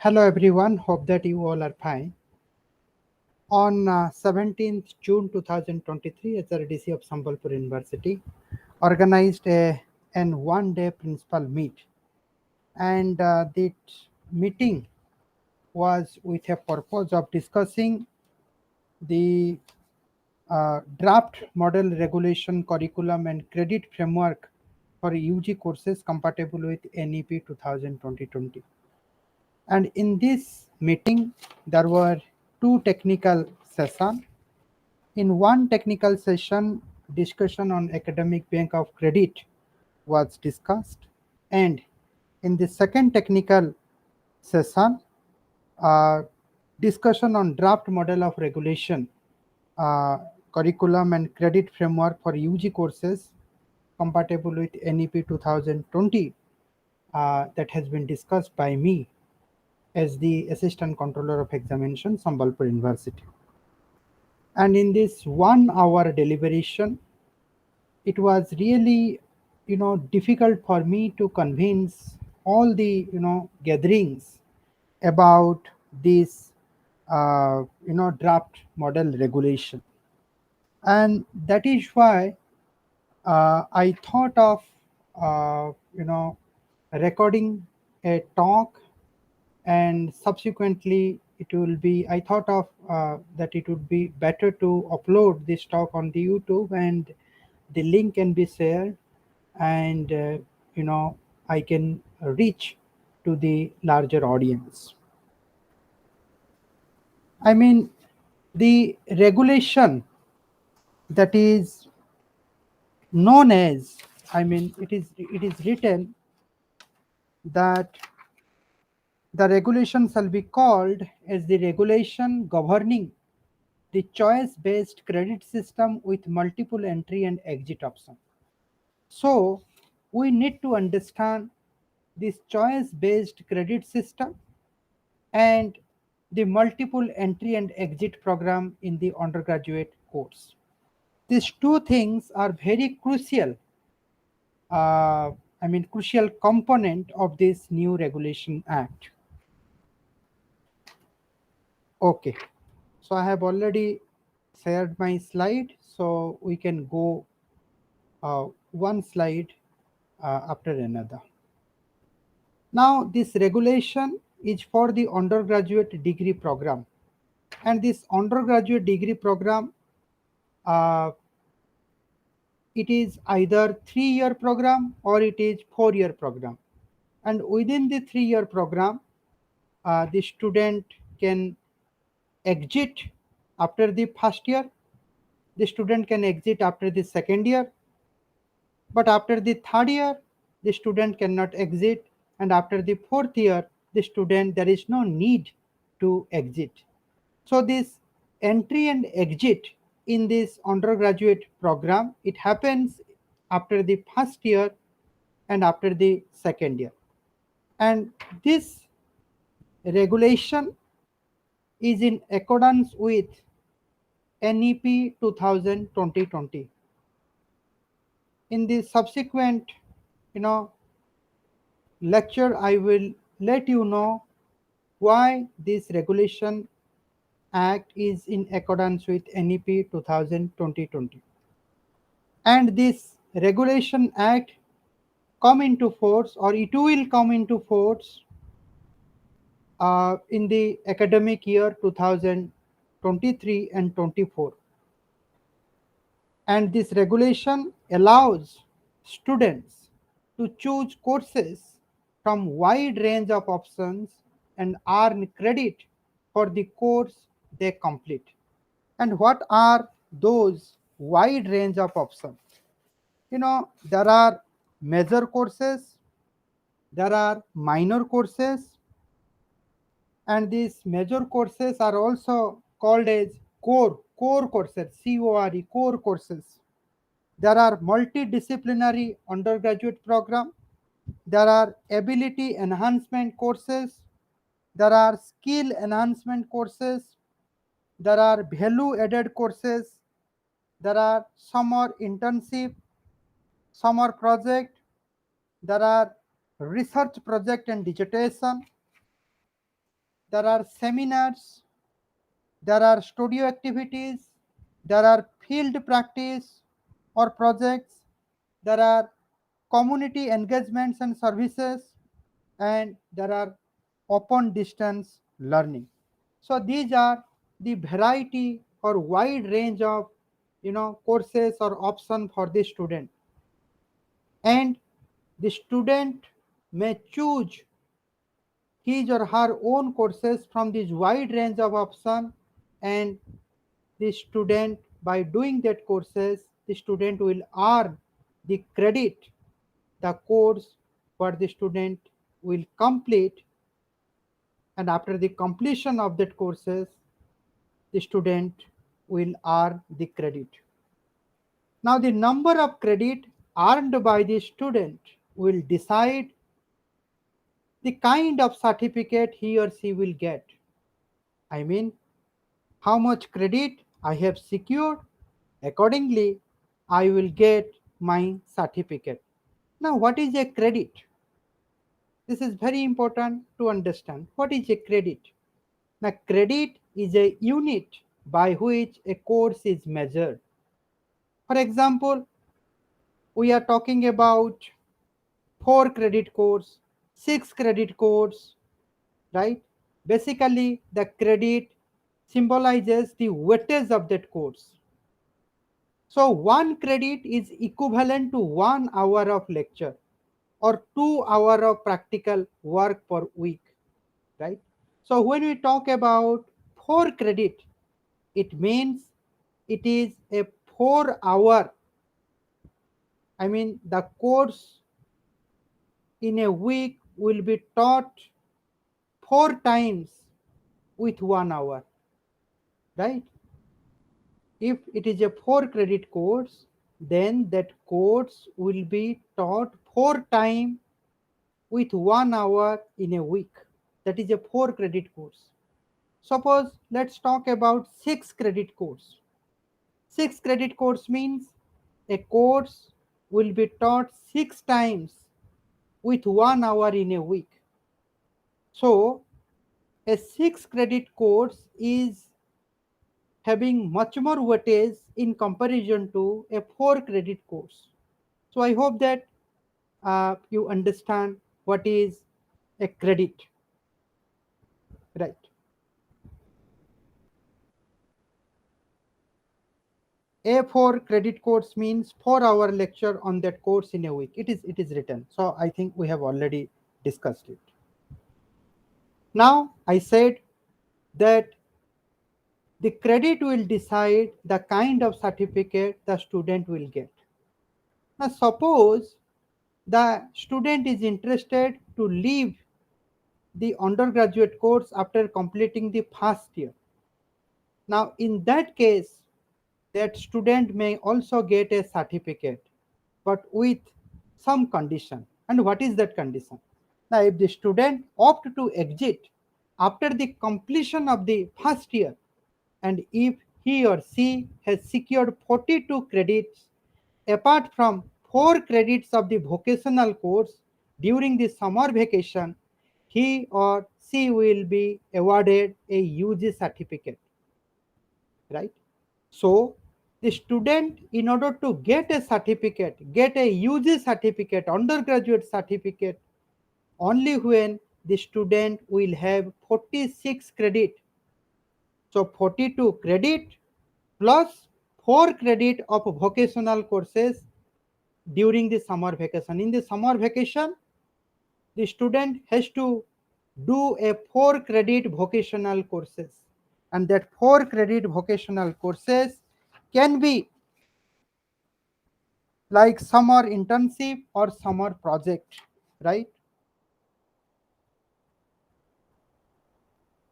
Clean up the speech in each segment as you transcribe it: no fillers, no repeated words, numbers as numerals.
Hello everyone, hope that you all are fine. On 17th June 2023, HRDC of Sambalpur University organized an one-day principal meet, and that meeting was with a purpose of discussing the draft model regulation curriculum and credit framework for UG courses compatible with NEP 2020. And in this meeting, there were two technical sessions. In one technical session, discussion on academic bank of credit was discussed. And in the second technical session, uh, discussion on draft model of regulation, uh, curriculum and credit framework for UG courses compatible with NEP 2020 that has been discussed by me as the Assistant Controller of Examination, Sambalpur University. And in this 1 hour deliberation, it was really, difficult for me to convince all the, gatherings about this, draft model regulation. And that is why I thought of, recording a talk, and subsequently it will be I thought of that it would be better to upload this talk on the YouTube, and the link can be shared, and I can reach to the larger audience. I mean, the regulation that is known as, it is written that the regulation shall be called as the regulation governing the choice-based credit system with multiple entry and exit options. So we need to understand this choice-based credit system and the multiple entry and exit program in the undergraduate course. These two things are very crucial, crucial component of this new regulation act. Okay, so I have already shared my slide, so we can go one slide after another. Now, this regulation is for the undergraduate degree program, and this undergraduate degree program, uh, it is either 3-year program or it is 4-year program. And within the 3-year program, the student can exit after the first year, the student can exit after the second year, but after the third year, the student cannot exit, and after the fourth year, the student, there is no need to exit. So this entry and exit in this undergraduate program, it happens after the first year and after the second year. And this regulation is in accordance with NEP 2020. In the subsequent, lecture, I will let you know why this regulation act is in accordance with NEP 2020. And this regulation act come into force, or it will come into force in the academic year 2023 and 24. And this regulation allows students to choose courses from wide range of options and earn credit for the course they complete. And what are those wide range of options? There are major courses, there are minor courses, and these major courses are also called as core courses, core courses. There are multidisciplinary undergraduate program, there are ability enhancement courses, there are skill enhancement courses, there are value added courses, there are summer internship, summer project, there are research project and dissertation, there are seminars, there are studio activities, there are field practice or projects, there are community engagements and services, and there are open distance learning. So these are the variety or wide range of courses or option for the student, and the student may choose his or her own courses from this wide range of option. And the student, by doing that courses, the student will earn the credit, the course what the student will complete, and after the completion of that courses, the student will earn the credit. Now the number of credit earned by the student will decide the kind of certificate he or she will get. I mean, how much credit I have secured, accordingly I will get my certificate. Now what is a credit? This is very important to understand. What is a credit? Now credit is a unit by which a course is measured. For example, we are talking about 4 credit course, 6 credit course, right? Basically, the credit symbolizes the weightage of that course. So 1 credit is equivalent to 1 hour of lecture or 2 hour of practical work per week, right? So when we talk about 4 credit, it means it is a 4 hour. I mean, the course in a week will be taught 4 times with 1 hour, right? If it is a 4 credit course, then that course will be taught 4 times with 1 hour in a week. That is a 4 credit course. Suppose let's talk about 6 credit course. 6 credit course means a course will be taught 6 times with 1 hour in a week. So a 6 credit course is having much more weightage in comparison to a 4 credit course. So I hope that you understand what is a credit, right? A4 credit course means 4-hour lecture on that course in a week. It is written. So I think we have already discussed it. Now I said that the credit will decide the kind of certificate the student will get. Now suppose the student is interested to leave the undergraduate course after completing the first year. Now in that case, that student may also get a certificate, but with some condition. And what is that condition? Now if the student opt to exit after the completion of the first year, and if he or she has secured 42 credits apart from 4 credits of the vocational course during the summer vacation, he or she will be awarded a UG certificate, right? So the student, in order to get a certificate, get a UG certificate, undergraduate certificate, only when the student will have 46 credit. So 42 credit plus 4 credit of vocational courses during the summer vacation. In the summer vacation, the student has to do a 4 credit vocational courses, and that 4 credit vocational courses can be like summer internship or summer project, right?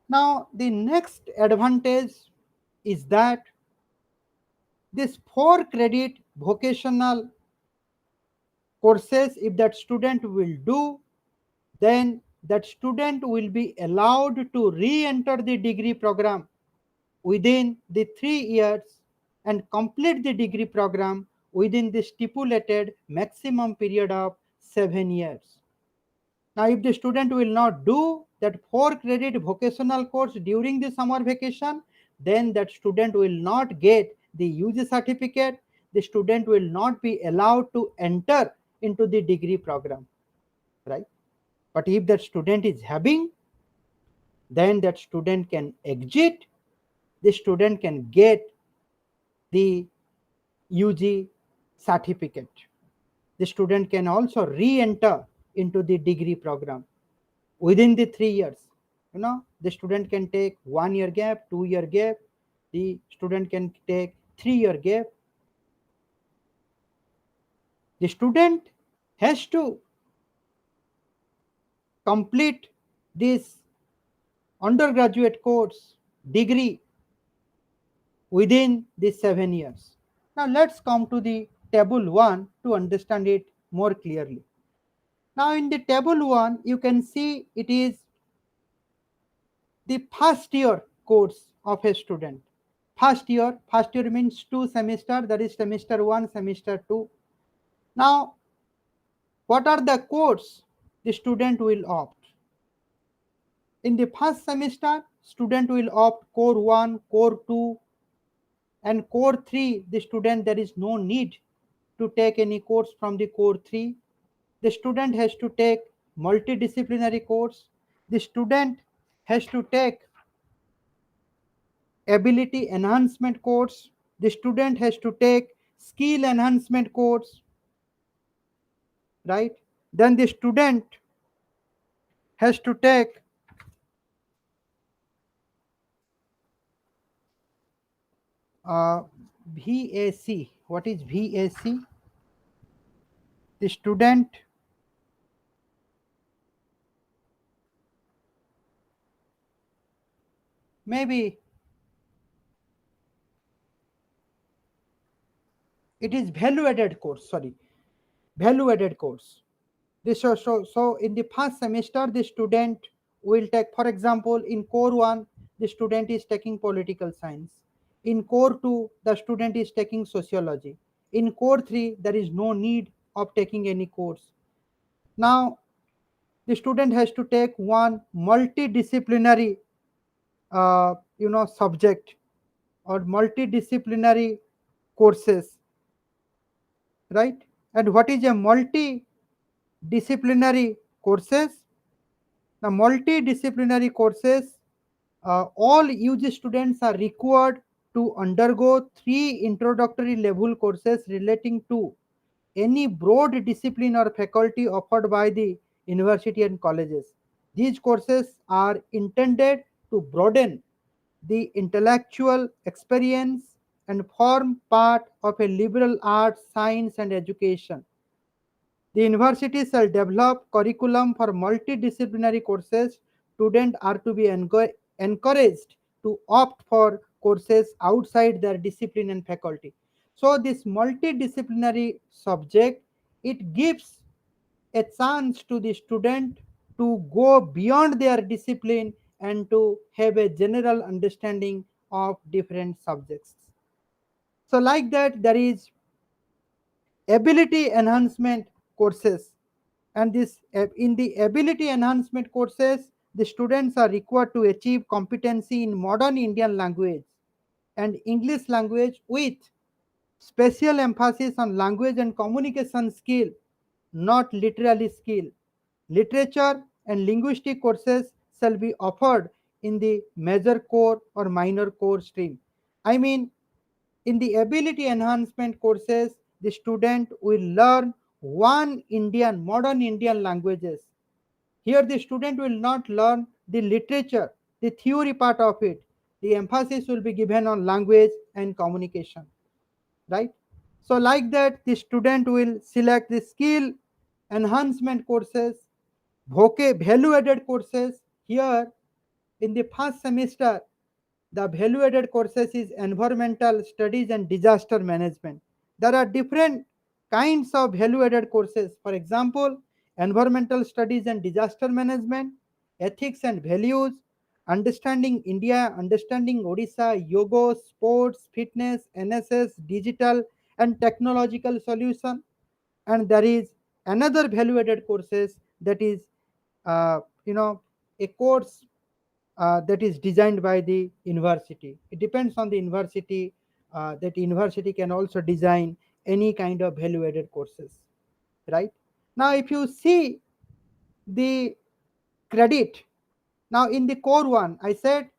Now the next advantage is that this 4 credit vocational courses, if that student will do, then that student will be allowed to re-enter the degree program within the 3 years and complete the degree program within the stipulated maximum period of 7 years. Now if the student will not do, that 4 credit vocational course during the summer vacation, then that student will not get the UG certificate. The student will not be allowed to enter into the degree program, right? But if that student is having, then that student can exit, the student can get the UG certificate. The student can also re-enter into the degree program within the 3 years. The student can take 1 year gap, 2 year gap, the student can take 3 year gap. The student has to complete this undergraduate course degree within the 7 years. Now let's come to the table 1 to understand it more clearly. Now in the table 1, you can see it is the first year course of a student. First year means 2 semesters, that is semester 1, semester 2. Now, what are the course the student will opt? In the first semester, student will opt core 1, core 2, and core 3. The student, there is no need to take any course from the core 3. The student has to take multidisciplinary course. The student has to take ability enhancement course. The student has to take skill enhancement course, right? Then the student has to take VAC. What is VAC? The student maybe it is value added course. Sorry, value added course. So in the first semester, the student will take, for example, in core 1, the student is taking political science. In core 2, the student is taking sociology. In core 3, there is no need of taking any course. Now, the student has to take one multidisciplinary, subject or multidisciplinary courses, right? And what is a multidisciplinary courses? The multidisciplinary courses, all UG students are required to undergo 3 introductory level courses relating to any broad discipline or faculty offered by the university and colleges. These courses are intended to broaden the intellectual experience and form part of a liberal arts, science, and education. The university shall develop curriculum for multidisciplinary courses. Students are to be encouraged to opt for courses outside their discipline and faculty. So this multidisciplinary subject, it gives a chance to the student to go beyond their discipline and to have a general understanding of different subjects. So like that, there is ability enhancement courses, and this in the ability enhancement courses, the students are required to achieve competency in modern Indian language and English language with special emphasis on language and communication skill, not literary skill. Literature and linguistic courses shall be offered in the major core or minor core stream. I mean, in the ability enhancement courses, the student will learn modern Indian languages. Here, the student will not learn the literature, the theory part of it. The emphasis will be given on language and communication, right? So, like that, the student will select the skill enhancement courses, value added courses. Here, in the first semester, the value added courses is environmental studies and disaster management. There are different kinds of value added courses. For example, environmental studies and disaster management, ethics and values, understanding India, understanding Odisha, yoga, sports, fitness, NSS, digital and technological solution. And there is another value added courses, that is uh, you know a course that is designed by the university. It depends on the university. That university can also design any kind of value added courses, right? Now if you see the credit, now in the core one I said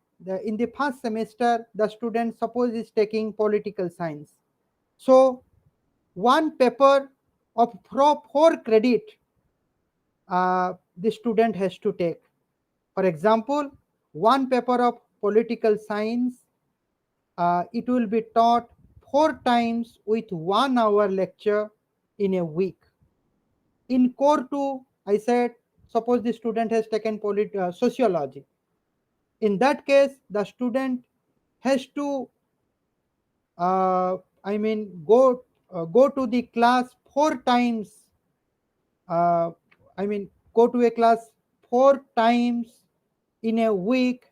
in the first semester the student suppose is taking political science, so one paper of 4 credit the student has to take. For example, one paper of political science, it will be taught 4 times with 1 hour lecture in a week. In core 2, I said, suppose the student has taken sociology. In that case, the student has to, I mean, go to the class 4 times. Uh, I mean, go to a class 4 times in a week.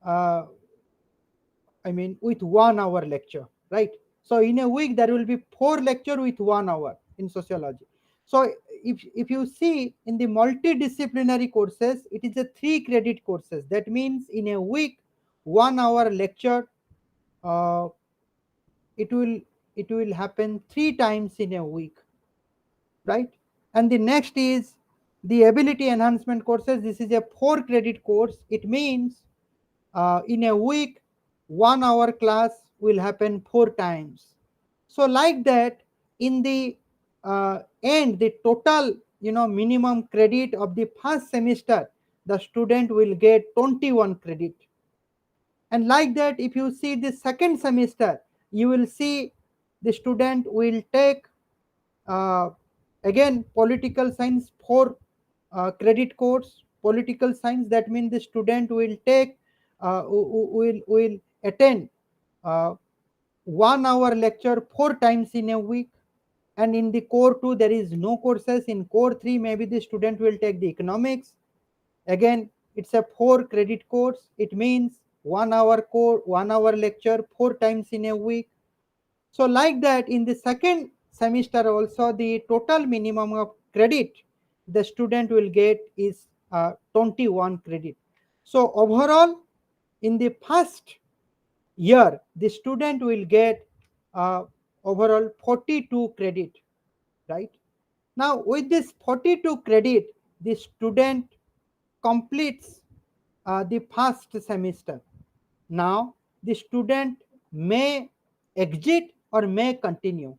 Uh, I mean, with 1 hour lecture, right? So in a week there will be 4 lecture with 1 hour in sociology. So if you see in the multidisciplinary courses, it is a 3 credit courses. That means in a week, 1 hour lecture. Uh, it will it will happen 3 times in a week, right? And the next is the ability enhancement courses. This is a 4 credit course. It means in a week 1 hour class will happen 4 times. So like that, in the end, the total minimum credit of the first semester, the student will get 21 credit. And like that, if you see the second semester, you will see the student will take uh, again political science 4 credit course. Political science, that means the student will take will attend uh, 1 hour lecture 4 times in a week. And in the core 2 there is no courses. In core 3 maybe the student will take the economics. Again, it's a 4 credit course. It means 1 hour lecture 4 times in a week. So like that, in the second semester also, the total minimum of credit the student will get is 21 credit. So overall, in the first year, the student will get uh, overall 42 credit, right? Now with this 42 credit, the student completes the first semester. Now the student may exit or may continue.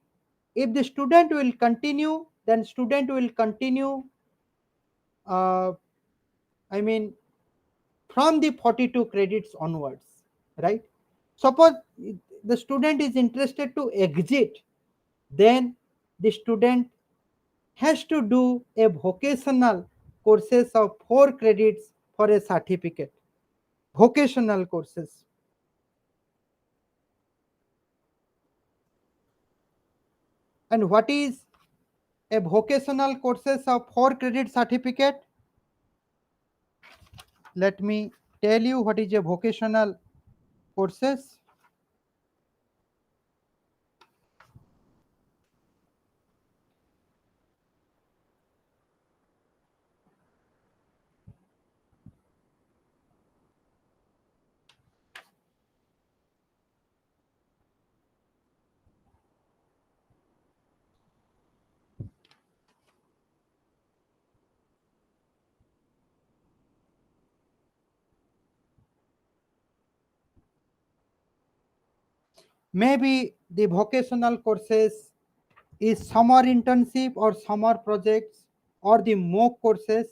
If the student will continue, then student will continue uh, I mean from the 42 credits onwards, right? Suppose the student is interested to exit, then the student has to do a vocational courses of 4 credits for a certificate. Vocational courses. And what is a vocational courses of 4 credit certificate? Let me tell you what is a vocational courses. Maybe the vocational courses is summer internship or summer projects or the mock courses,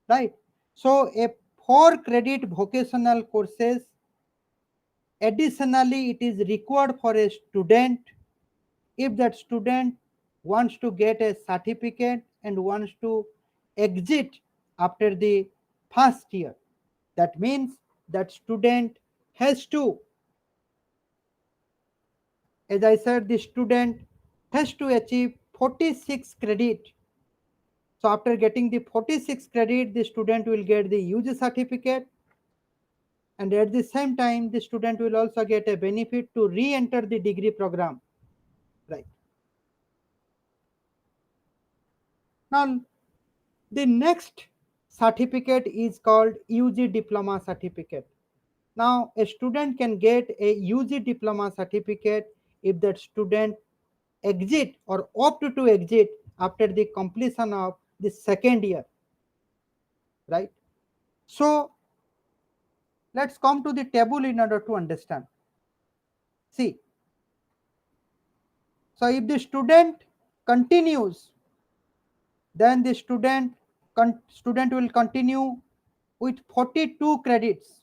right? So a 4 credit vocational courses, additionally it is required for a student if that student wants to get a certificate and wants to exit after the first year. That means that student has to, as I said, the student has to achieve 46 credit. So after getting the 46 credit, the student will get the UG certificate, and at the same time, the student will also get a benefit to re-enter the degree program. Right. Now, the next certificate is called UG diploma certificate. Now a student can get a UG diploma certificate if that student exit or opt to exit after the completion of the second year, right? So let's come to the table in order to understand. See, so if the student continues, then the student will continue with 42 credits.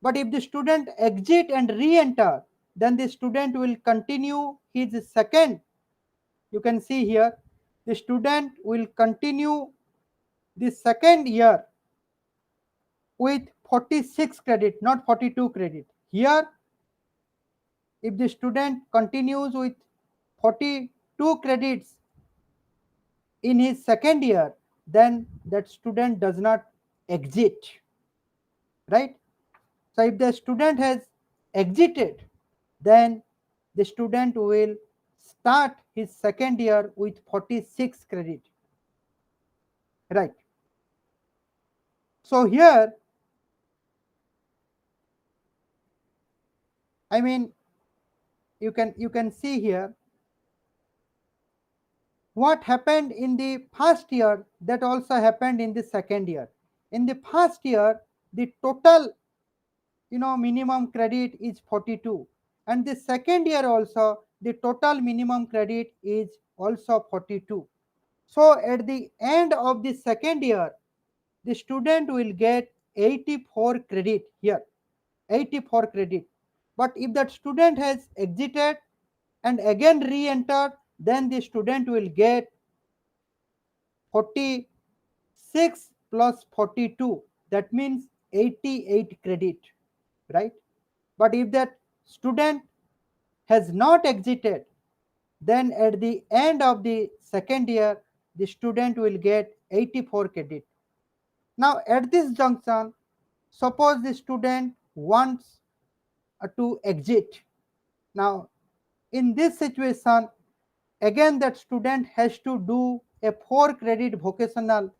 But if the student exit and re-enter, then the student will continue his second. You can see here, the student will continue the second year with 46 credit, not 42 credit. Here, if the student continues with 42 credits in his second year, then that student does not exit, right? So if the student has exited, then the student will start his second year with 46 credit, right? So here, I mean, you can see here what happened in the first year, that also happened in the second year. In the first year, the total minimum credit is 42, and the second year also the total minimum credit is also 42. So at the end of the second year, the student will get 84 credit here, 84 credit. But if that student has exited and again re-entered, then the student will get 46 plus 42, that means 88 credit, right? But if that student has not exited, then at the end of the second year, the student will get 84 credit. Now at this junction, suppose the student wants to exit. Now in this situation, again that student has to do a 4 credit vocational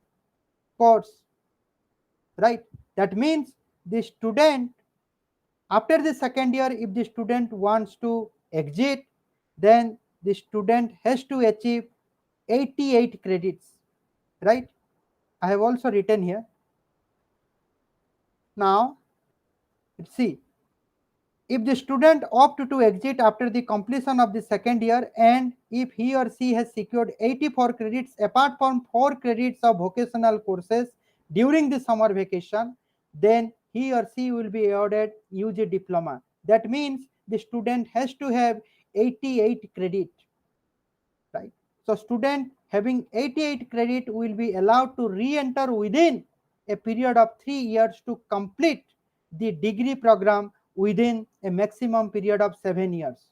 course, right? That means the student, after the second year, if the student wants to exit, then the student has to achieve 88 credits, right? I have also written here. Now see, if the student opt to exit after the completion of the second year, and if he or she has secured 84 credits apart from 4 credits of vocational courses during the summer vacation, then he or she will be awarded UG diploma. That means the student has to have 88 credit, right? So student having 88 credit will be allowed to re-enter within a period of 3 years to complete the degree program within a maximum period of 7 years.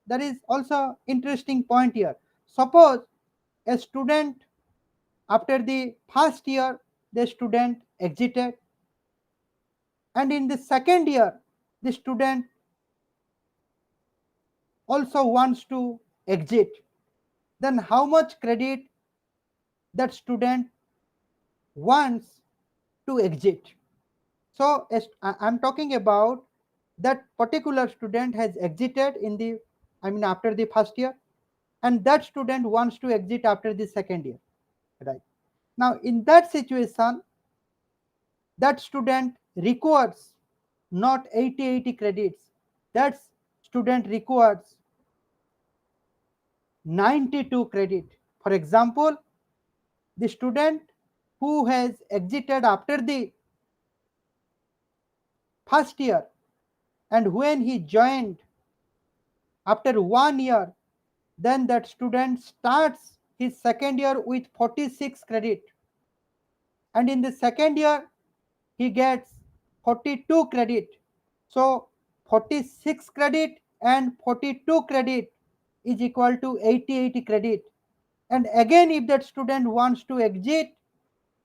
That is also interesting point here. Suppose a student, after the first year, the student exited, and in the second year the student also wants to exit, then how much credit that student wants to exit? So I'm talking about that particular student has exited in the, after the first year, and that student wants to exit after the second year, right? Now in that situation, that student requires not 80 credits, that student requires 92 credit. For example, the student who has exited after the first year, and when he joined after 1 year, then that student starts his second year with 46 credit, and in the second year he gets 42 credit. So 46 credit and 42 credit is equal to 88 credit. And again, if that student wants to exit,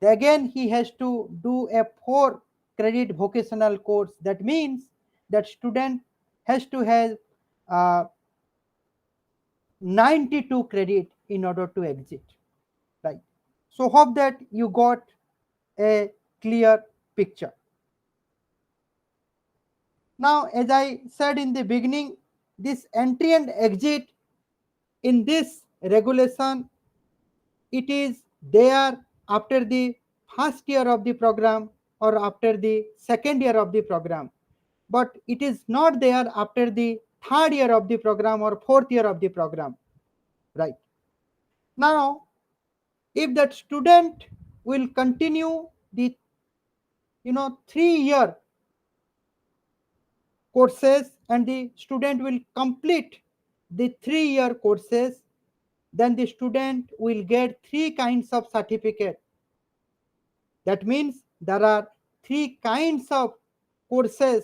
again he has to do a 4 credit vocational course. That means that student has to have uh, 92 credit in order to exit, right? So hope that you got a clear picture. Now, as I said in the beginning, this entry and exit in this regulation, it is there after the first year of the program or after the second year of the program, but it is not there after the third year of the program or fourth year of the program, right? Now, if that student will continue the 3-year courses and the student will complete the 3-year courses, then the student will get 3 kinds of certificate. That means there are 3 kinds of courses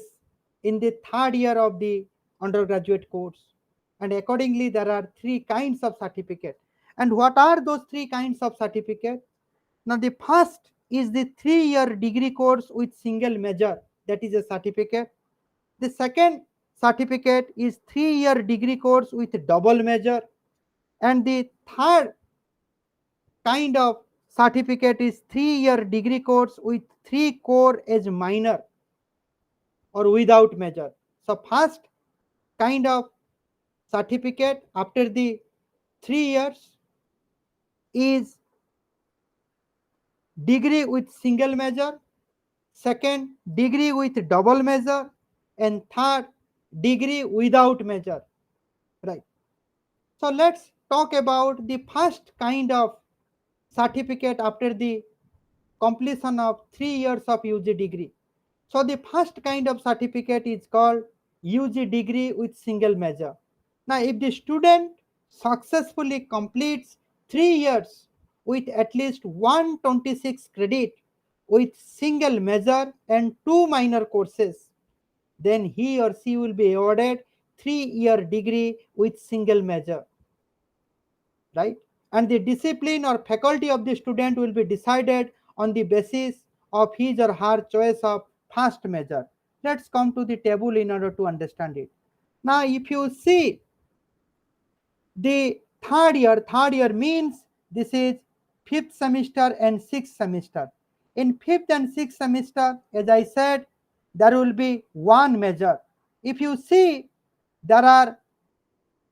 in the third year of the undergraduate course, and accordingly there are 3 kinds of certificate. And what are those 3 kinds of certificate? Now, the first is the 3-year degree course with single major, that is a certificate. The second certificate is 3-year degree course with double major, and the third kind of certificate is 3-year degree course with 3 core as minor or without major. So first kind of certificate after the 3 years is degree with single major, second degree with double major, and third degree without major, right? So let's talk about the first kind of certificate after the completion of 3 years of UG degree. So the first kind of certificate is called UG degree with single major. Now, if the student successfully completes 3 years with at least 126 credit with single major and 2 minor courses, then he or she will be awarded 3-year degree with single major, right? And the discipline or faculty of the student will be decided on the basis of his or her choice of first major. Let's come to the table in order to understand it. Now, if you see the third year means this is 5th semester and 6th semester. In 5th and 6th semester, as I said, there will be one major. If you see, there are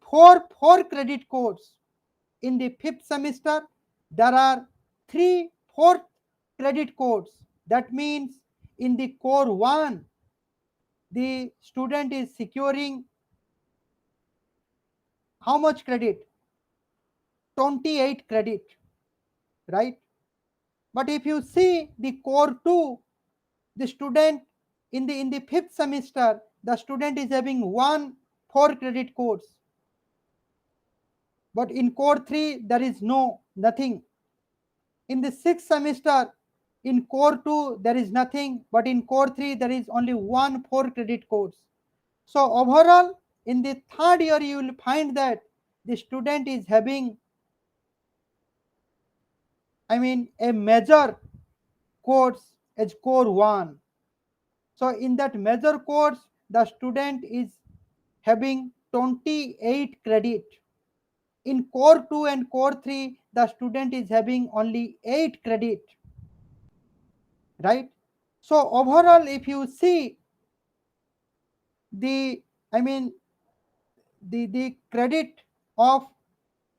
four credit courses. In the 5th semester, there are 3 4th credit courses. That means in the core 1, the student is securing how much credit? 28 credit, right? But if you see the core 2, the student in the 5th semester, the student is having 4 credit course. But in core 3, there is nothing. In the 6th semester, in core 2, there is nothing, but in core 3, there is only 4 credit course. So overall, in the third year, you will find that the student is having, a major course as core 1. So in that major course, the student is having 28 credit. In core 2 and core 3, the student is having only 8 credit, right? So overall, if you see the, the credit of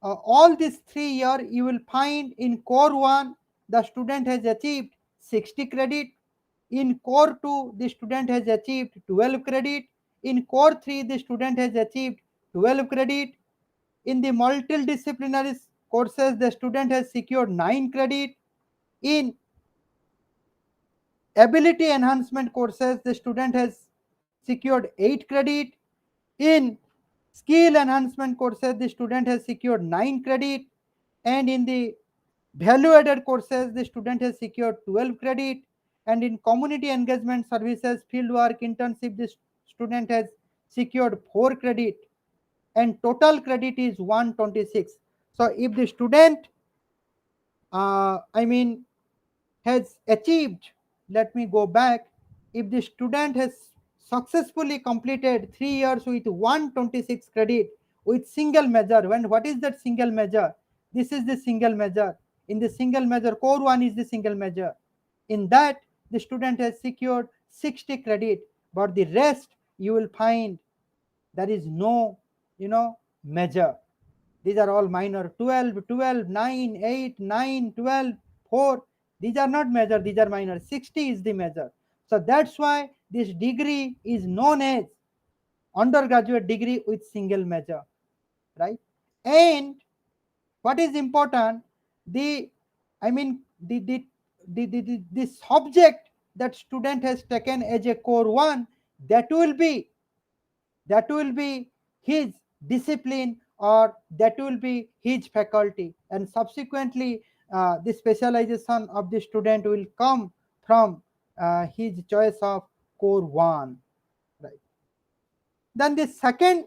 all these 3 years, you will find in core 1, the student has achieved 60 credit. In core 2, the student has achieved 12 credit. In core 3, the student has achieved 12 credit. In the multidisciplinary courses, the student has secured 9 credit. In ability enhancement courses, the student has secured 8 credit. In skill enhancement courses, the student has secured 9 credit. And in the value added courses, the student has secured 12 credit. And in community engagement services, fieldwork, internship, the student has secured 4 credit. And total credit is 126. So if the student, has achieved, let me go back, if the student has successfully completed 3 years with 126 credit with single major, when what is that single major? This is the single major. In the single major, core 1 is the single major. In that, the student has secured 60 credit, but the rest you will find there is no, measure. These are all minor. 12, 12, 9, 8, 9, 12, 4. These are not measure, these are minor. 60 is the measure. So that's why this degree is known as undergraduate degree with single measure, right? And what is important, the I mean the subject that student has taken as a core one, that will be that will be his discipline, or that will be his faculty, and subsequently the specialization of the student will come from his choice of core one, right? Then the second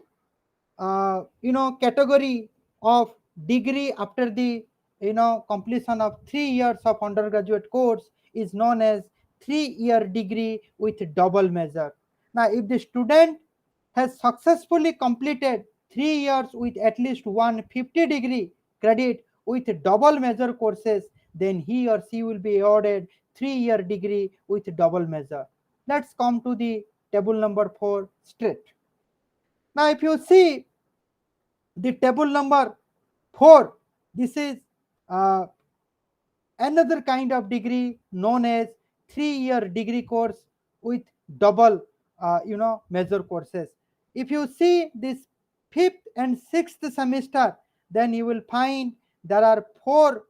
category of degree after the completion of 3 years of undergraduate course is known as 3-year degree with double measure. Now if the student has successfully completed 3 years with at least 150 degree credit with double measure courses, then he or she will be awarded 3-year degree with double measure. Let's come to the table number 4 straight. Now if you see the table number 4, this is uh, another kind of degree known as 3-year degree course with double measure courses. If you see this fifth and sixth semester, then you will find there are four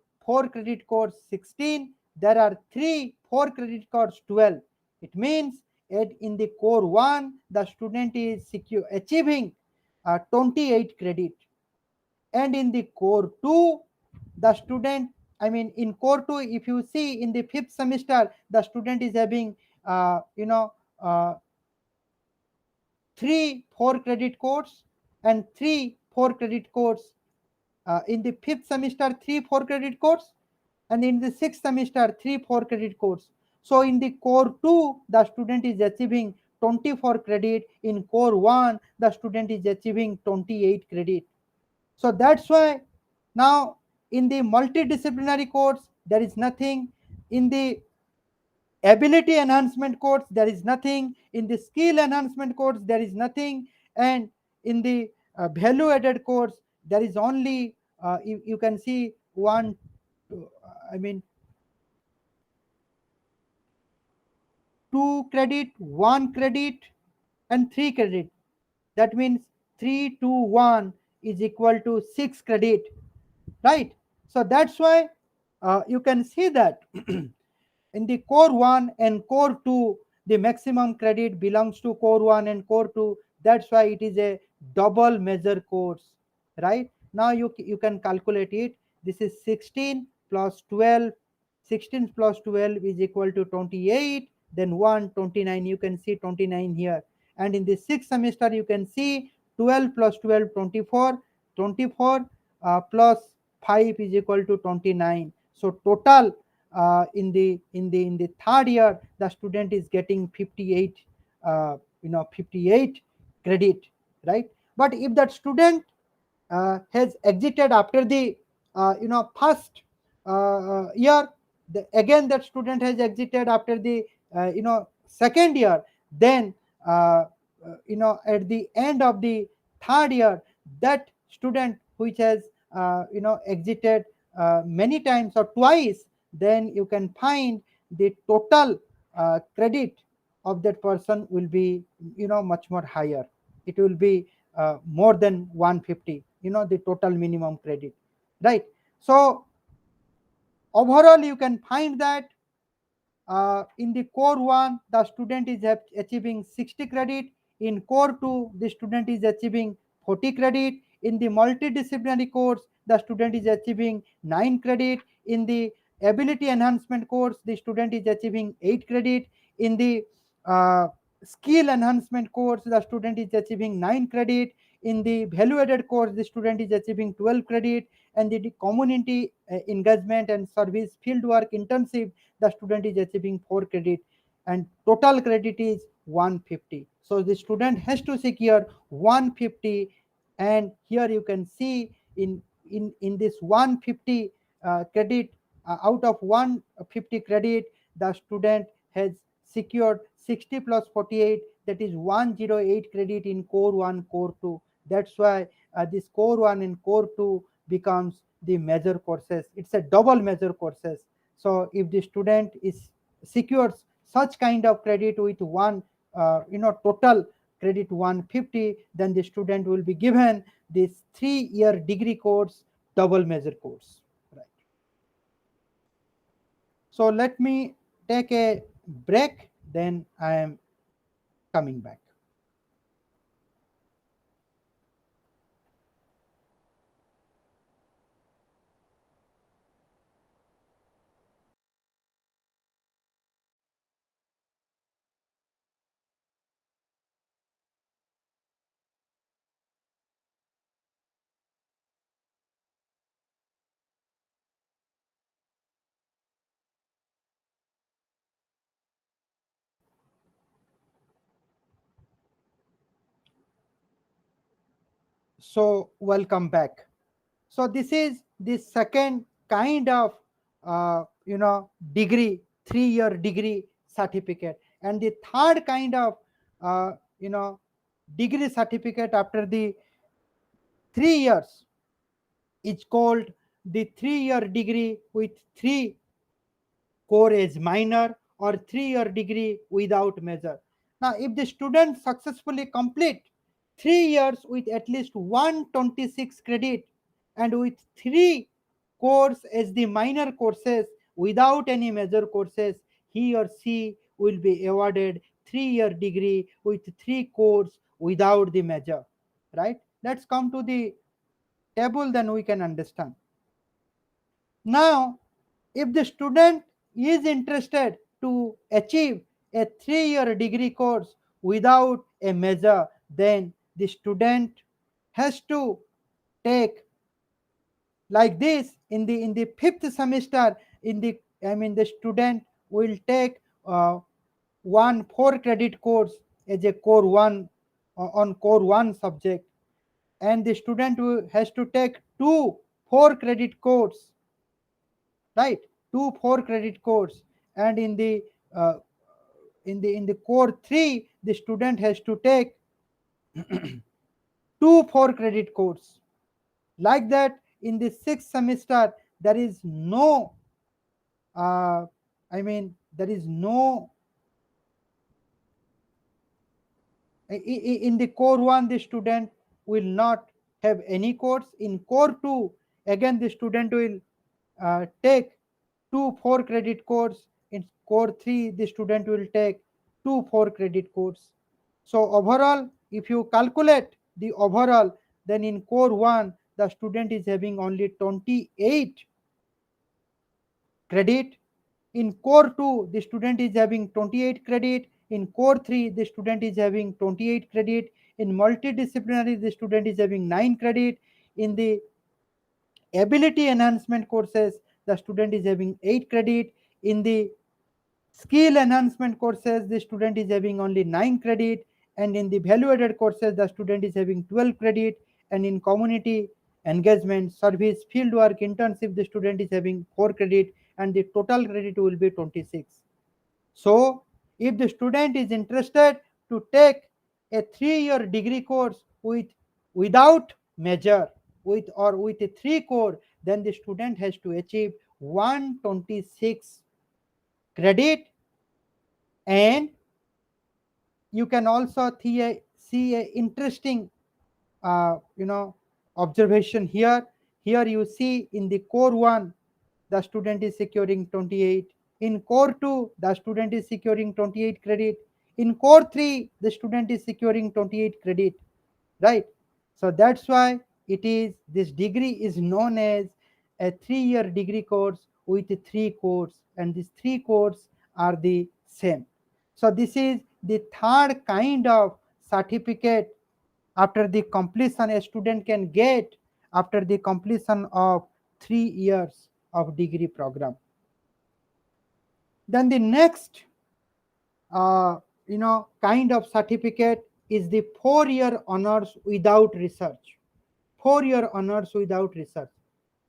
credit course 16, there are three 4 credit course 12. It means that in the core 1 the student is achieving 28 credit, and in the core 2 the student, in core 2, if you see in the fifth semester the student is having uh, you know uh, 3 4 credit course and 3 4 credit course. In the fifth semester 3 4 credit course, and in the sixth semester 3 4 credit course. So in the core 2 the student is achieving 24 credit, in core 1 the student is achieving 28 credit. So that's why now in the multidisciplinary course there is nothing, in the ability enhancement course there is nothing, in the skill enhancement course there is nothing, and in the value added course there is only you can see one, I mean 2 credit, 1 credit, and 3 credit. That means 3 to 1 is equal to 6 credit, right? So that's why you can see that in the core 1 and core 2 the maximum credit belongs to core 1 and core 2. That's why it is a double measure course, right? Now you can calculate it. This is 16 plus 12. 16 plus 12 is equal to 28, then 129. You can see 29 here, and in the sixth semester you can see 12 plus 12 24. 24 plus 5 is equal to 29. So total in the third year the student is getting 58 58 credit, right? But if that student has exited after the first year, again that student has exited after the second year, then at the end of the third year, that student which has exited many times or twice, then you can find the total credit of that person will be much more higher. It will be more than 150, the total minimum credit, right? So overall you can find that in the core 1 the student is achieving 60 credit, in core 2 the student is achieving 40 credit, in the multidisciplinary course the student is achieving 9 credit, in the ability enhancement course the student is achieving 8 credit, in the uh, skill enhancement course the student is achieving 9 credit, in the value added course the student is achieving 12 credit, and the community engagement and service field work internship the student is achieving 4 credit, and total credit is 150. So the student has to secure 150, and here you can see in this 150 credit, out of 150 credit the student has secured 60 plus 48, that is 108 credit in core 1, core 2. That's why this core 1 and core 2 becomes the major courses. It's a double major courses. So if the student is secures such kind of credit with one, total credit 150, then the student will be given this 3-year degree course, double major course. Right. So let me take a break, then I am coming back. So welcome back. So this is the second kind of degree, 3-year degree certificate, and the third kind of uh, you know degree certificate after the 3 years is called the 3-year degree with 3 core as minor, or 3-year degree without major. Now, if the student successfully complete 3 years with at least 126 credit and with 3 cores as the minor courses without any major courses, he or she will be awarded 3-year degree with 3 cores without the major. Right? Let's come to the table, then we can understand. Now, if the student is interested to achieve a 3-year degree course without a major, then the student has to take like this in the fifth semester. In the the student will take one 4 credit course as a core one, on core one subject, and the student has to take two 4 credit course, right? Two 4 credit course, and uh, in the core 3 the student has to take two 4 credit course. Like that, in the sixth semester there is no uh, there is no in the core 1 the student will not have any course. In core 2 again the student will take two 4 credit course. In core 3 the student will take two 4 credit course. So overall, if you calculate the overall, then in core 1 the student is having only 28 credit. In core 2 the student is having 28 credit. In core 3 the student is having 28 credit. In multidisciplinary the student is having 9 credit. In the ability enhancement courses the student is having 8 credit. In the skill enhancement courses the student is having only 9 credit, and in the value added courses the student is having 12 credit, and in community engagement, service, field work, internship the student is having 4 credit, and the total credit will be 26. So if the student is interested to take a 3-year degree course without major, with a 3 core, then the student has to achieve 126 credit. And you can also see a interesting observation here. Here you see in the core 1 the student is securing 28. In core 2 the student is securing 28 credit. In core 3 the student is securing 28 credit, right? So that's why it is this degree is known as a 3-year degree course with 3 cores, and these 3 cores are the same. So this is the third kind of certificate after the completion a student can get after the completion of 3 years of degree program. Then the next kind of certificate is the 4-year honors without research. 4-year honors without research.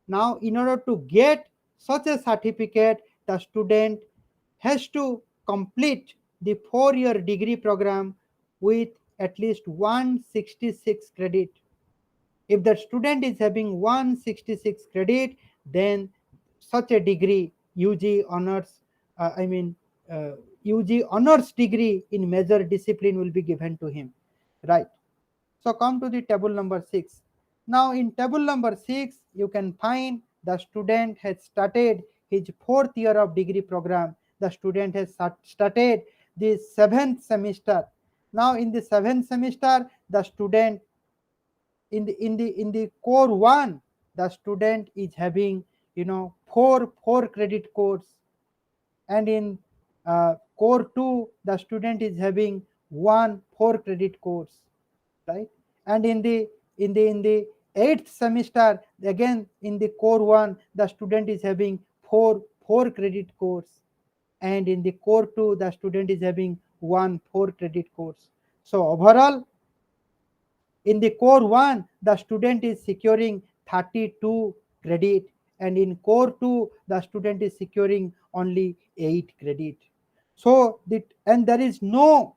Now, in order to get such a certificate, the student has to complete the 4-year degree program with at least 166 credit. If the student is having 166 credit, then such a degree, UG honors, I mean, UG honors degree in major discipline will be given to him, right? So come to the table number 6. Now in table number 6, you can find the student has started his 4th year of degree program. The student has started the 7th semester. Now in the 7th semester, the student in the core 1, the student is having, four credit course, and in core 2, the student is having 1 4 credit course, right? And in the 8th semester, again in the core 1, the student is having 4 credit course, and in the core 2, the student is having 1 4 credit course. So overall, in the core 1, the student is securing 32 credit, and in core 2, the student is securing only 8 credit. So and there is no,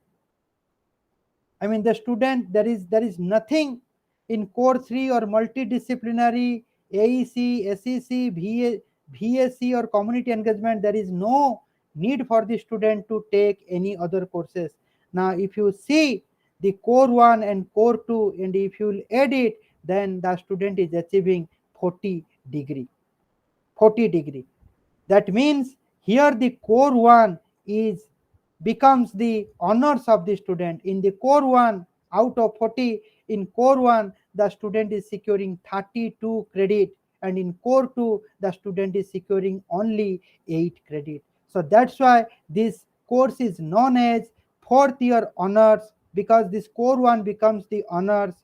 I mean, the student, there is nothing in core 3 or multidisciplinary AEC, SEC, VSC or community engagement. There is no need for the student to take any other courses. Now, if you see the core 1 and core 2, and if you add it, then the student is achieving 40 degree. 40 degree. That means here the core 1 is becomes the honors of the student. In the core 1, out of 40, in core 1, the student is securing 32 credit, and in core 2, the student is securing only 8 credit. So that's why this course is known as 4th year honors, because this core 1 becomes the honors.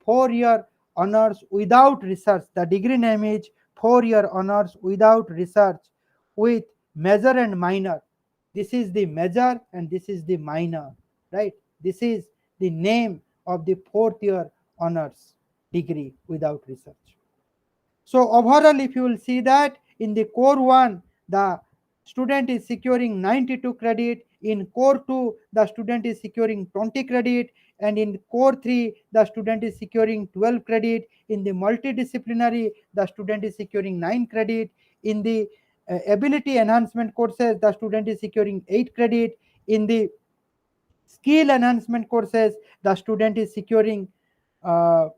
4-year honors without research. The degree name is 4-year honors without research, with major and minor. This is the major and this is the minor, right? This is the name of the 4th year honors degree without research. So overall, if you will see that in the core 1, the student is securing 92 credit. In core 2, the student is securing 20 credit. And in core 3, the student is securing 12 credit. In the multidisciplinary, the student is securing 9 credit. In the ability enhancement courses, the student is securing 8 credit. In the skill enhancement courses, the student is securing uh,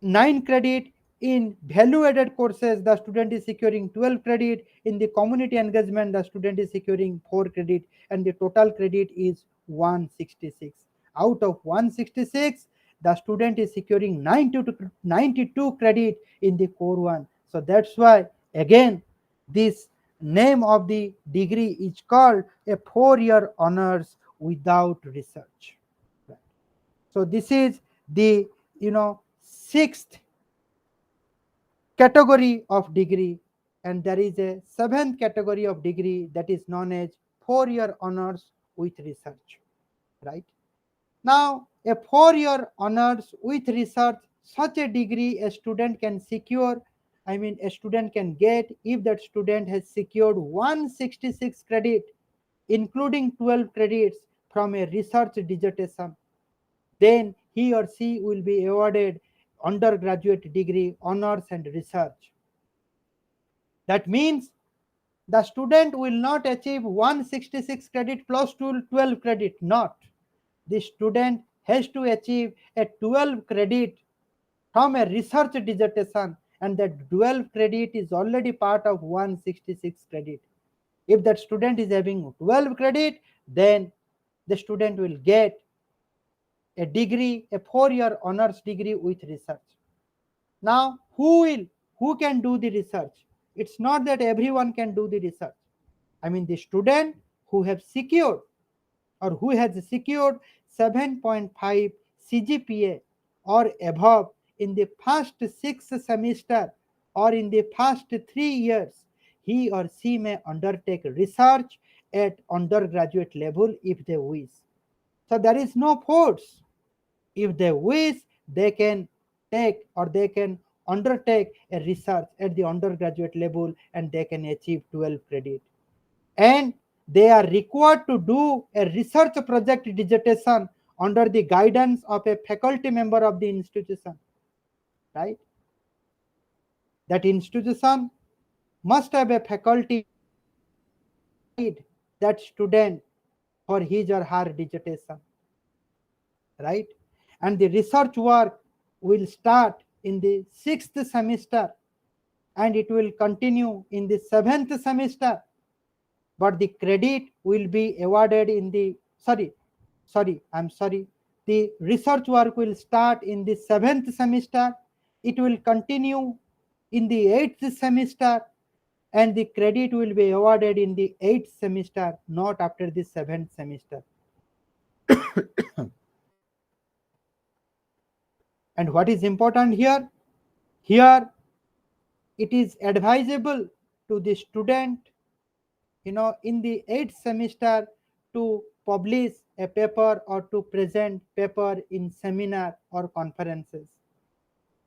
9 credit. In value added courses, the student is securing 12 credit. In the community engagement, the student is securing 4 credit, and the total credit is 166. Out of 166, the student is securing 92 credit in the core 1. So that's why, again, this name of the degree is called a 4-year honors without research. So this is the, 6th category of degree, and there is a 7th category of degree that is known as 4-year honors with research, right? Now, a 4-year honors with research, such a degree a student can secure, I mean, a student can get if that student has secured 166 credit, including 12 credits from a research dissertation. Then he or she will be awarded undergraduate degree honors and research. That means the student will not achieve 166 credit plus 12 credit, not. The student has to achieve a 12 credit from a research dissertation, and that 12 credit is already part of 166 credit. If that student is having 12 credit, then the student will get a degree, a 4-year honors degree with research. Now, who can do the research? It's not that everyone can do the research. I mean, the student who have secured or who has secured 7.5 CGPA or above in the first 6 semester or in the first 3 years, he or she may undertake research at undergraduate level if they wish. So there is no force. If they wish, they can take or they can undertake a research at the undergraduate level, and they can achieve 12 credit. And they are required to do a research project dissertation under the guidance of a faculty member of the institution, right? That institution must have a faculty guide that student for his or her dissertation, right? And the research work will start in the 6th semester and it will continue in the 7th semester, but the credit will be awarded in the I'm sorry, the research work will start in the 7th semester, it will continue in the 8th semester, and the credit will be awarded in the 8th semester, not after the 7th semester. And what is important here? Here it is advisable to the student, in the 8th semester to publish a paper or to present paper in seminar or conferences,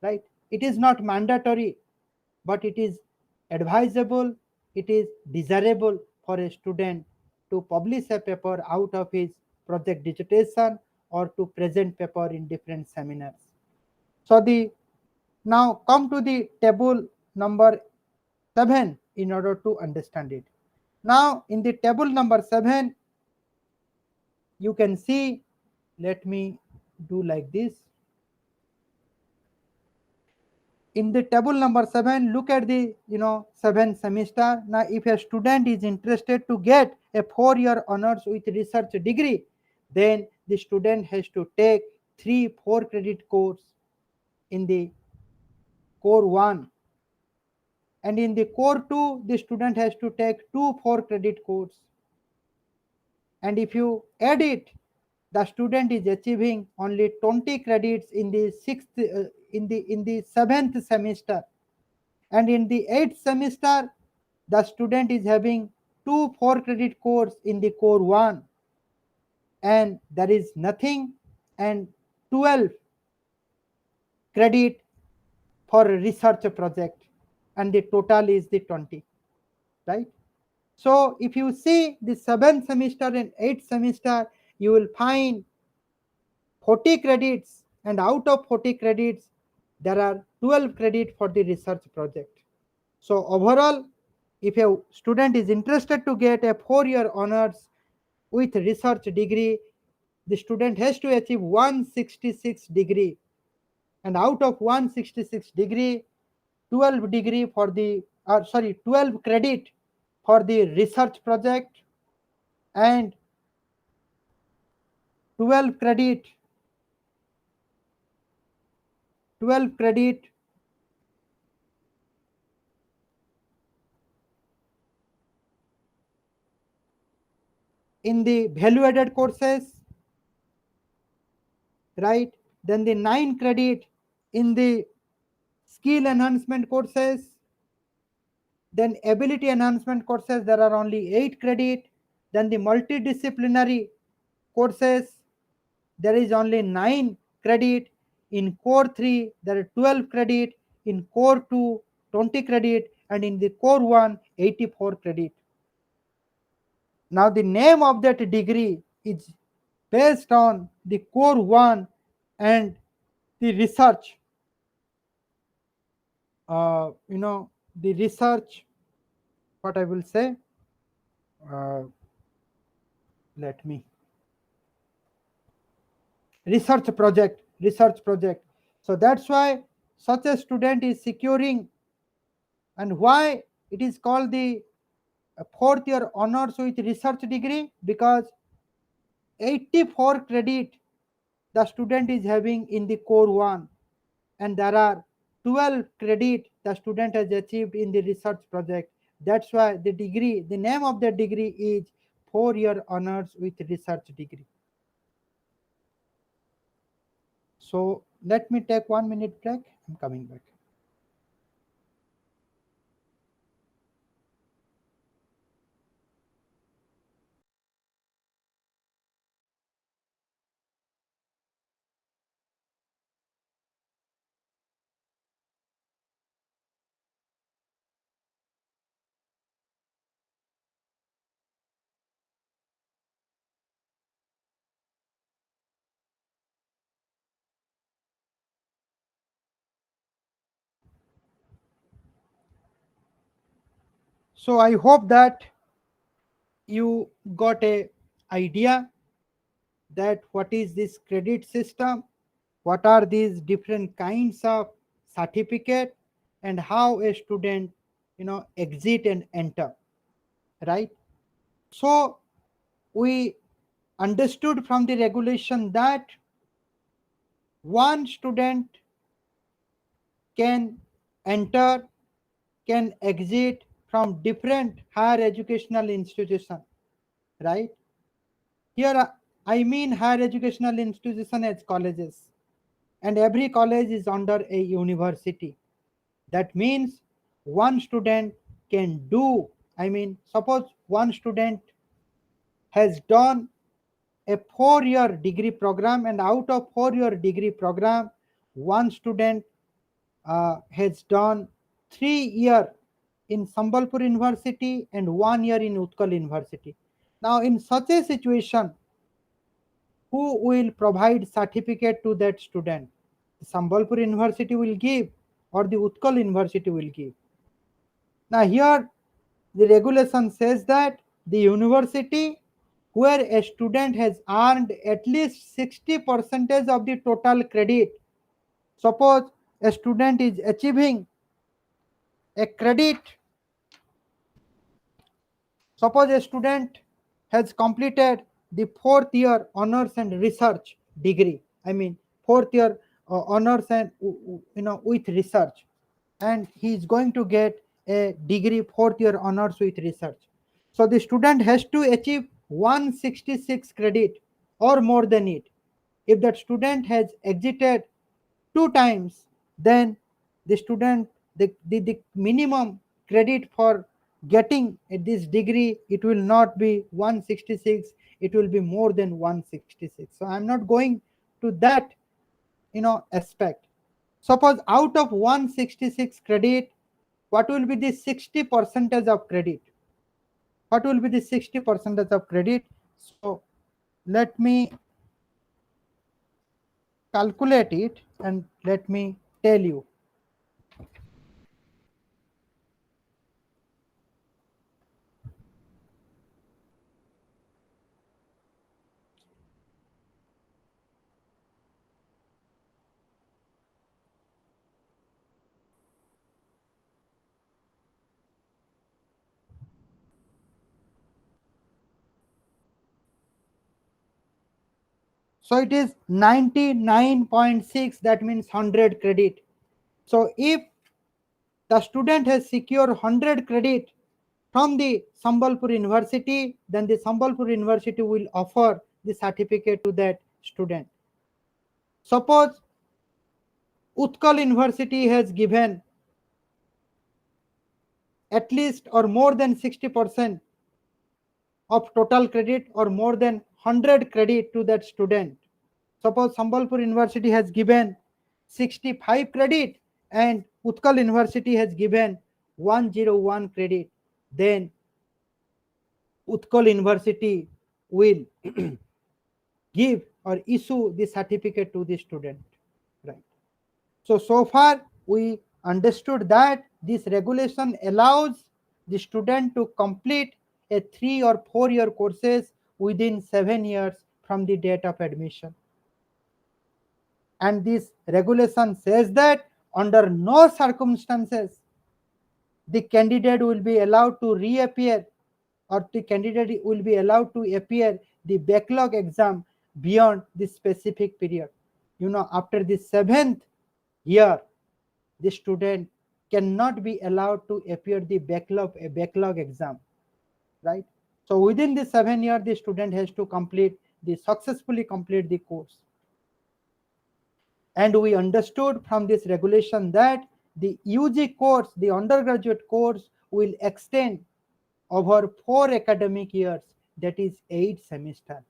right? It is not mandatory, but it is advisable, it is desirable for a student to publish a paper out of his project dissertation or to present paper in different seminars. So the now come to the table number 7 in order to understand it. Now in the table number 7, you can see, let me do like this. In the table number 7, look at the 7th semester. Now if a student is interested to get a 4-year honors with research degree, then the student has to take 3 4 credit course in the core 1, and in the core 2 the student has to take 2 4 credit course. And if you add it, the student is achieving only 20 credits in the 6th in the 7th semester, and in the 8th semester the student is having 2 4 credit course in the core 1, and there is nothing, and 12 credit for a research project, and the total is the 20, right? So if you see the 7th semester and 8th semester, you will find 40 credits, and out of 40 credits there are 12 credit for the research project. So overall, if a student is interested to get a 4-year honors with research degree, the student has to achieve 166 degree, and out of 166 degree, 12 degree for the 12 credit for the research project, and 12 credit 12 credit in the value added courses, right? Then the 9 credit in the skill enhancement courses, then ability enhancement courses, there are only 8 credit. Then the multidisciplinary courses, there is only 9 credit. In core 3 there are 12 credit, in core 2 20 credit, and in the core 1 84 credit. Now the name of that degree is based on the core 1 and the research, the research, what I will say, uh, let me, research project. So that's why such a student is securing, and why it is called the 4th year honors with research degree, because 84 credit the student is having in the core 1, and there are 12 credit the student has achieved in the research project. That's why the name of the degree is 4-year honors with research degree. So let me take 1 minute break. I'm coming back. So I hope that you got a idea that what is this credit system, what are these different kinds of certificate, and how a student exit and enter, right? So we understood from the regulation that one student can enter, can exit from different higher educational institution, right? Here I mean higher educational institution as colleges, and every college is under a university. That means one student can do, I mean, suppose one student has done a 4-year degree program, and out of 4-year degree program, one student has done 3 year in Sambalpur University and 1 year in Utkal University. Now, in such a situation, who will provide certificate to that student? Sambalpur University will give, or the Utkal University will give. Now here the regulation says that the university where a student has earned at least 60% of the total credit. Suppose a student is achieving a credit. Suppose a student has completed the 4th year honors and research degree. I mean 4th year honors and with research, and he is going to get a degree 4th year honors with research. So the student has to achieve 166 credit or more than it. If that student has exited 2 times, then the student, the minimum credit for getting this degree, it will not be 166, it will be more than 166. So I'm not going to that aspect. Suppose out of 166 credit, what will be the 60 percentage of credit? What will be the 60 percentage of credit? So let me calculate it and let me tell you. So it is 99.6, that means 100 credit. So if the student has secured 100 credit from the Sambalpur University, then the Sambalpur University will offer the certificate to that student. Suppose Utkal University has given at least or more than 60% of total credit or more than 100 credit to that student. Suppose Sambalpur University has given 65 credit and Utkal University has given 101 credit, then Utkal University will give or issue the certificate to the student. Right. So far we understood that this regulation allows the student to complete a 3 or 4 year courses within 7 years from the date of admission. And this regulation says that under no circumstances the candidate will be allowed to reappear, or the candidate will be allowed to appear the backlog exam beyond this specific period. After the 7th year, the student cannot be allowed to appear the backlog exam, right? So within the 7 year, the student has to successfully complete the course. And we understood from this regulation that the UG course, the undergraduate course, will extend over 4 academic years, that is 8 semesters.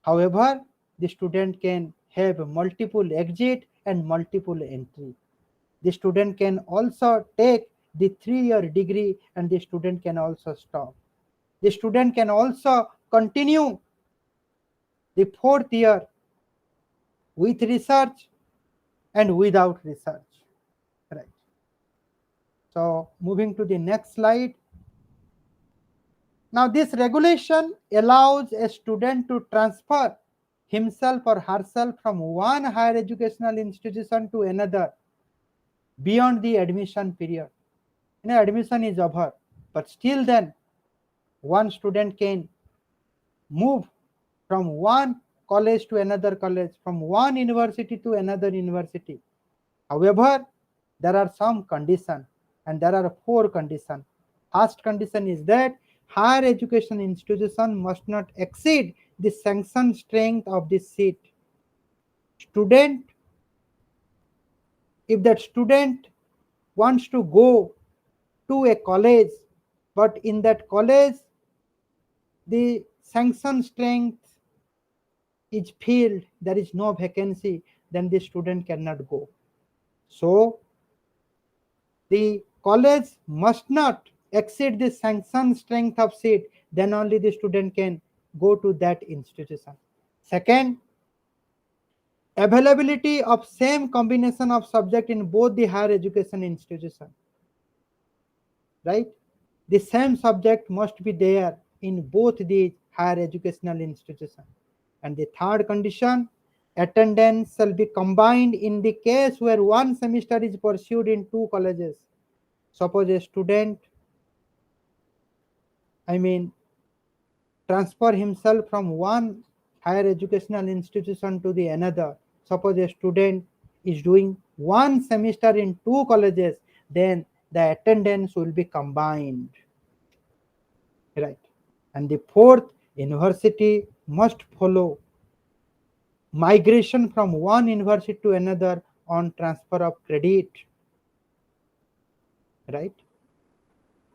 However, the student can have multiple exit and multiple entry. The student can also take the 3 year degree and the student can also stop. The student can also continue the 4th year with research and without research. Right. So moving to the next slide. Now, this regulation allows a student to transfer himself or herself from one higher educational institution to another beyond the admission period. Admission is over, but still then one student can move from one college to another college, from one university to another university. However, there are some conditions, and there are 4 conditions. First condition is that higher education institution must not exceed the sanctioned strength of the seat. Student, if that student wants to go to a college, but in that college the sanction strength is filled, there is no vacancy, then the student cannot go. So the college must not exceed the sanction strength of seat, then only the student can go to that institution. Second, availability of same combination of subject in both the higher education institution, right? The same subject must be there in both the higher educational institution. And the third condition, attendance shall be combined in the case where one semester is pursued in 2 colleges. Suppose a student, transfer himself from one higher educational institution to the another. Suppose a student is doing one semester in 2 colleges, then the attendance will be combined, right? And the fourth, university must follow migration from one university to another on transfer of credit, right?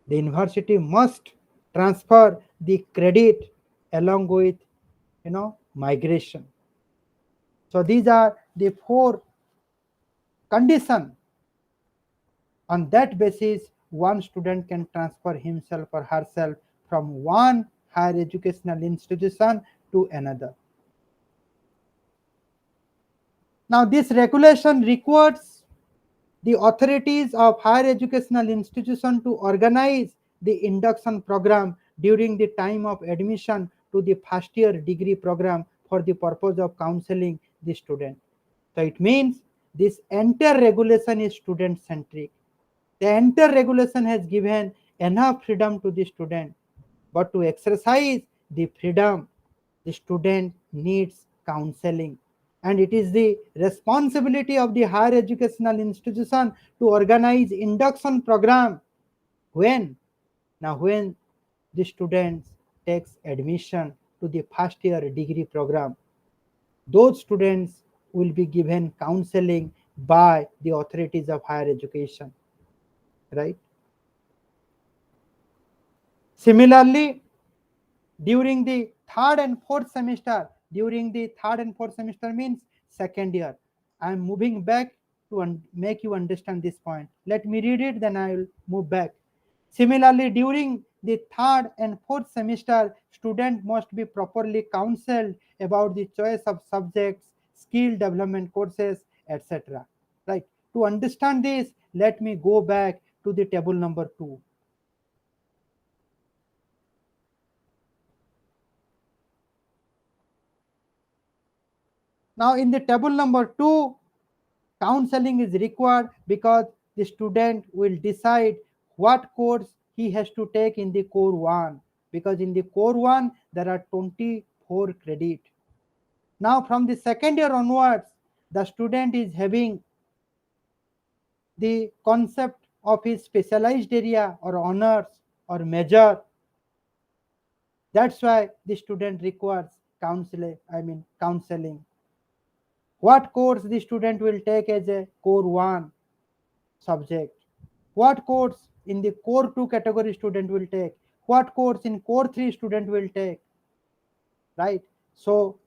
The university must transfer the credit along with migration. So these are the 4 conditions. On that basis, one student can transfer himself or herself from one higher educational institution to another. Now, this regulation requires the authorities of higher educational institution to organize the induction program during the time of admission to the first year degree program for the purpose of counseling the student. So it means this entire regulation is student centric. The entire regulation has given enough freedom to the student, but to exercise the freedom, the student needs counseling. And it is the responsibility of the higher educational institution to organize induction program. When? Now, when the students takes admission to the first year degree program, those students will be given counseling by the authorities of higher education, right? Similarly, during the third and fourth semester means second year. I am moving back to make you understand this point. Let me read it, then I will move back. Similarly, during the third and fourth semester, student must be properly counseled about the choice of subjects, skill development courses, etc. Right? To understand this, let me go back to the table number 2. Now, in the table number 2, counseling is required because the student will decide what course he has to take in the core 1, because in the core 1 there are 24 credit. Now, from the second year onwards, the student is having the concept of his specialized area or honors or major. That's why the student requires counseling. What course the student will take as a core 1 subject? What course in the core 2 category student will take? What course in core 3 student will take? Right? So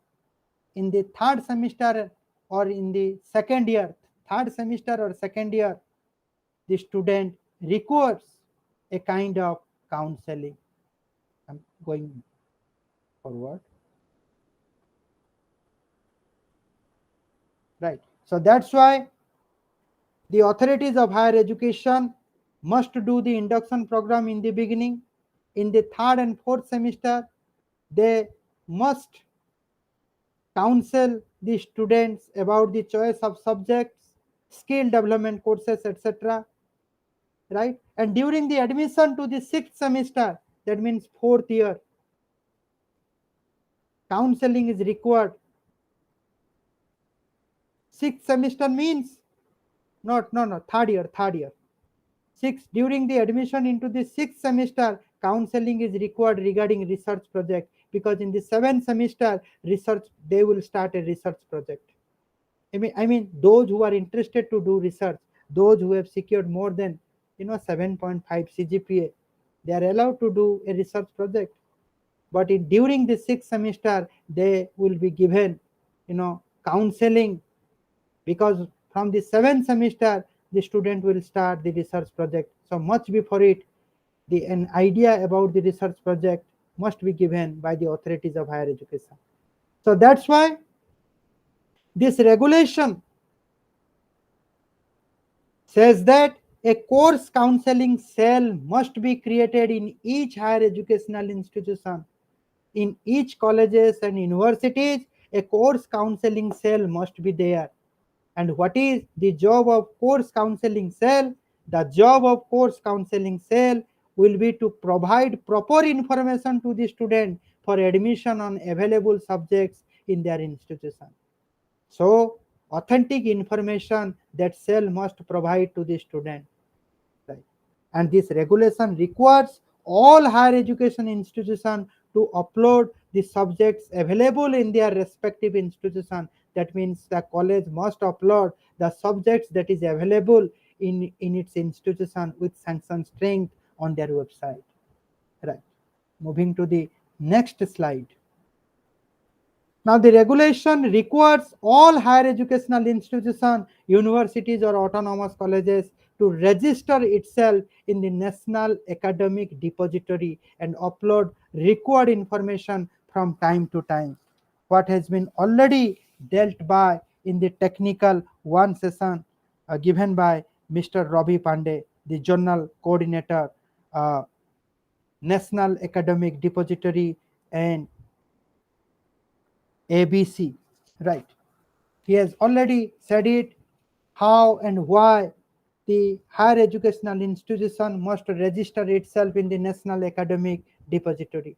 in the third semester or in the second year, third semester or second year, the student requires a kind of counseling. I'm going forward. Right. So that's why the authorities of higher education must do the induction program in the beginning. in the third and fourth semester, they must counsel the students about the choice of subjects, skill development courses, etc. Right? And during the admission to the sixth semester, that means fourth year, counseling is required. Sixth semester means no, third year. During the admission into the sixth semester, counseling is required regarding research project, because in the seventh semester research they will start a research project. I mean those who are interested to do research, those who have secured more than 7.5 CGPA, they are allowed to do a research project. But during the sixth semester they will be given counseling, because from the seventh semester the student will start the research project. So much before it, an idea about the research project must be given by the authorities of higher education. So that's why this regulation says that a course counseling cell must be created in each higher educational institution. In each colleges and universities, a course counseling cell must be there. And what is the job of course counseling cell? The job of course counseling cell will be to provide proper information to the student for admission on available subjects in their institution. So, authentic information that cell must provide to the student. Right? And this regulation requires all higher education institutions to upload the subjects available in their respective institution. That means the college must upload the subjects that is available in its institution with sanction strength on their website. Right. Moving to the next slide. Now, the regulation requires all higher educational institutions, universities, or autonomous colleges to register itself in the National Academic Depository and upload required information from time to time. What has been already dealt by in the technical one session given by Mr. Ravi Pandey, the journal coordinator, uh, National Academic Depository, and ABC. Right. He has already said it, how and why the higher educational institution must register itself in the National Academic Depository.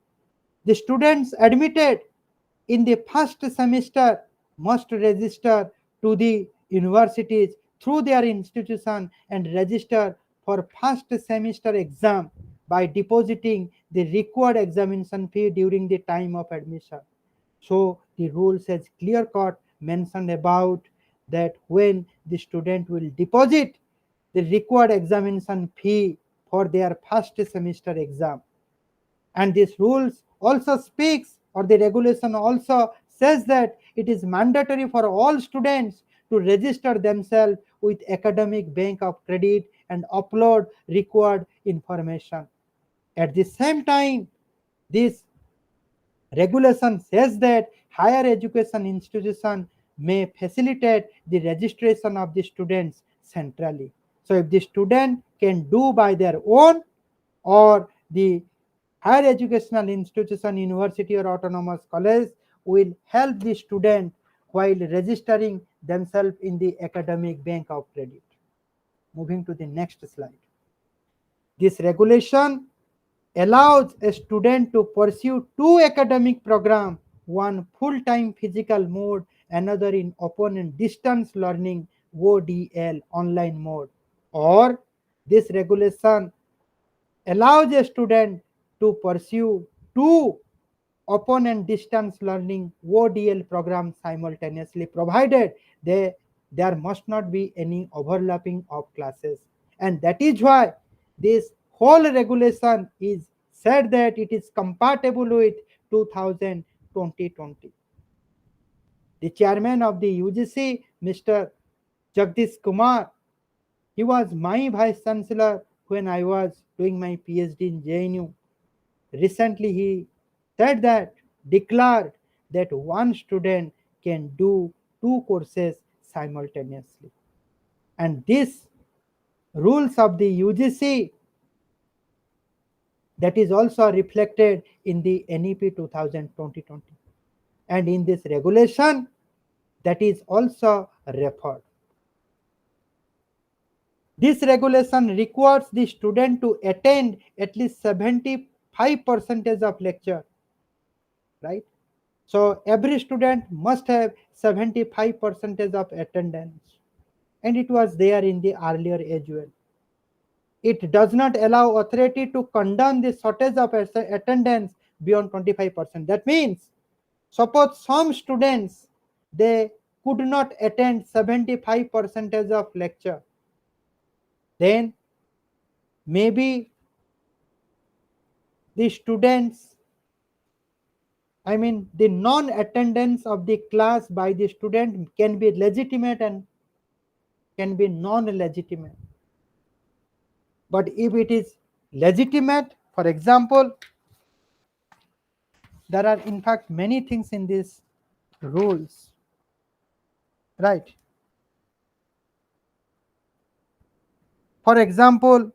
The students admitted in the first semester must register to the universities through their institution and register for first semester exam by depositing the required examination fee during the time of admission. So the rules has clear cut mentioned about that when the student will deposit the required examination fee for their first semester exam. And this rules also speaks, or the regulation also says, that it is mandatory for all students to register themselves with academic bank of credit and upload required information. At the same time, this regulation says that higher education institution may facilitate the registration of the students centrally. So if the student can do by their own, or the higher educational institution, university, or autonomous college will help the student while registering themselves in the academic bank of credit. Moving to the next slide. This regulation allows a student to pursue two academic programs, one full-time physical mode, another in open and distance learning ODL online mode. Or this regulation allows a student to pursue two open and distance learning ODL programs simultaneously, provided there must not be any overlapping of classes. And that is why this whole regulation is said that it is compatible with 2020. The chairman of the UGC, Mr. Jagdish Kumar, he was my vice chancellor when I was doing my PhD in JNU. Recently, he said that, declared that one student can do two courses simultaneously. And these rules of the UGC That is also reflected in the NEP 2020. And in this regulation, that is also referred. This regulation requires the student to attend at least 75% of lecture, right? So every student must have 75% of attendance, and it was there in the earlier as well. It does not allow authority to condone the shortage of attendance beyond 25%. That means, suppose some students, they could not attend 75% of lecture, then maybe the students, the non-attendance of the class by the student can be legitimate and can be non-legitimate. But if it is legitimate, for example, there are in fact many things in these rules, right? For example,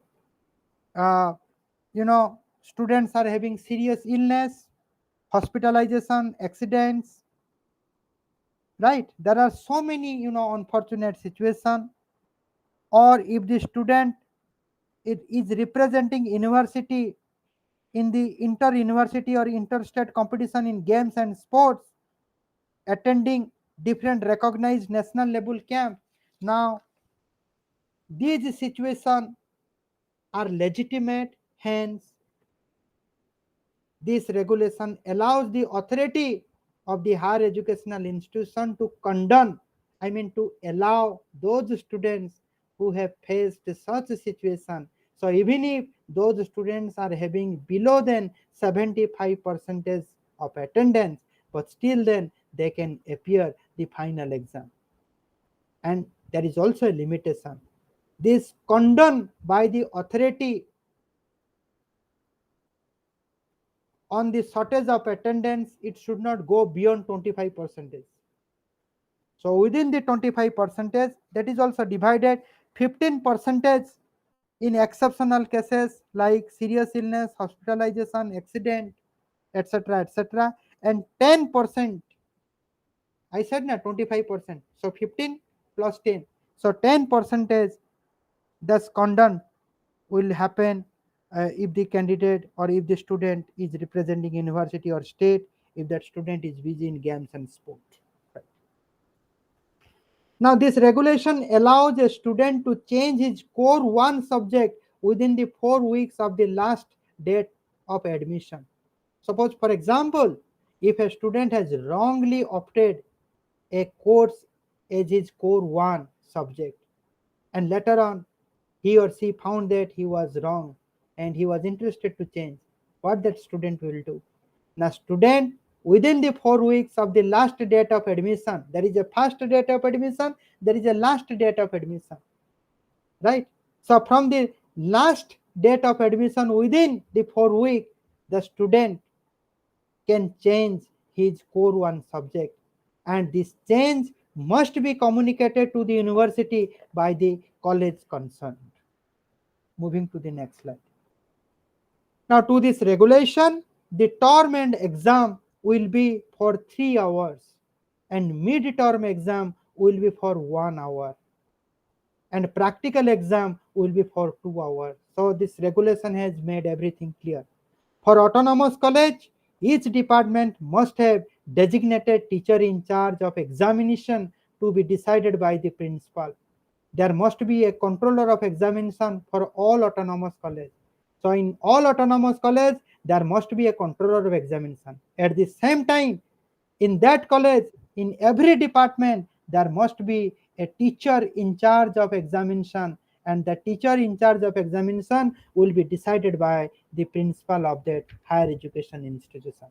uh, students are having serious illness, hospitalization, accidents, right? There are so many, unfortunate situations. Or if the student it is representing university in the inter-university or interstate competition in games and sports, attending different recognized national level camp. Now, these situations are legitimate, hence this regulation allows the authority of the higher educational institution to condone, to allow those students who have faced such a situation. So even if those students are having below than 75% of attendance, but still then they can appear the final exam. And there is also a limitation. This condone by the authority on the shortage of attendance, it should not go beyond 25%. So within the 25%, that is also divided 15% in exceptional cases like serious illness, hospitalization, accident, etc., etc., and 10%. I said na 25%. So 15 plus 10. So 10% thus condoned will happen if the candidate or if the student is representing university or state, if that student is busy in games and sport. Right. Now, this regulation allows a student to change his core one subject within the 4 weeks of the last date of admission. Suppose, for example, if a student has wrongly opted a course as his core one subject, and later on he or she found that he was wrong and he was interested to change, what that student will do? Now, student within the 4 weeks of the last date of admission, there is a first date of admission, there is a last date of admission, right? So from the last date of admission within the 4 week, the student can change his core one subject, and this change must be communicated to the university by the college concerned. Moving to the next slide. Now, to this regulation, the term and exam will be for 3 hours, and mid-term exam will be for 1 hour, and practical exam will be for 2 hours. So this regulation has made everything clear. For autonomous college, each department must have designated teacher in charge of examination to be decided by the principal. There must be a controller of examination for all autonomous college. So in all autonomous college, there must be a controller of examination. At the same time, in that college, in every department, there must be a teacher in charge of examination, and the teacher in charge of examination will be decided by the principal of that higher education institution.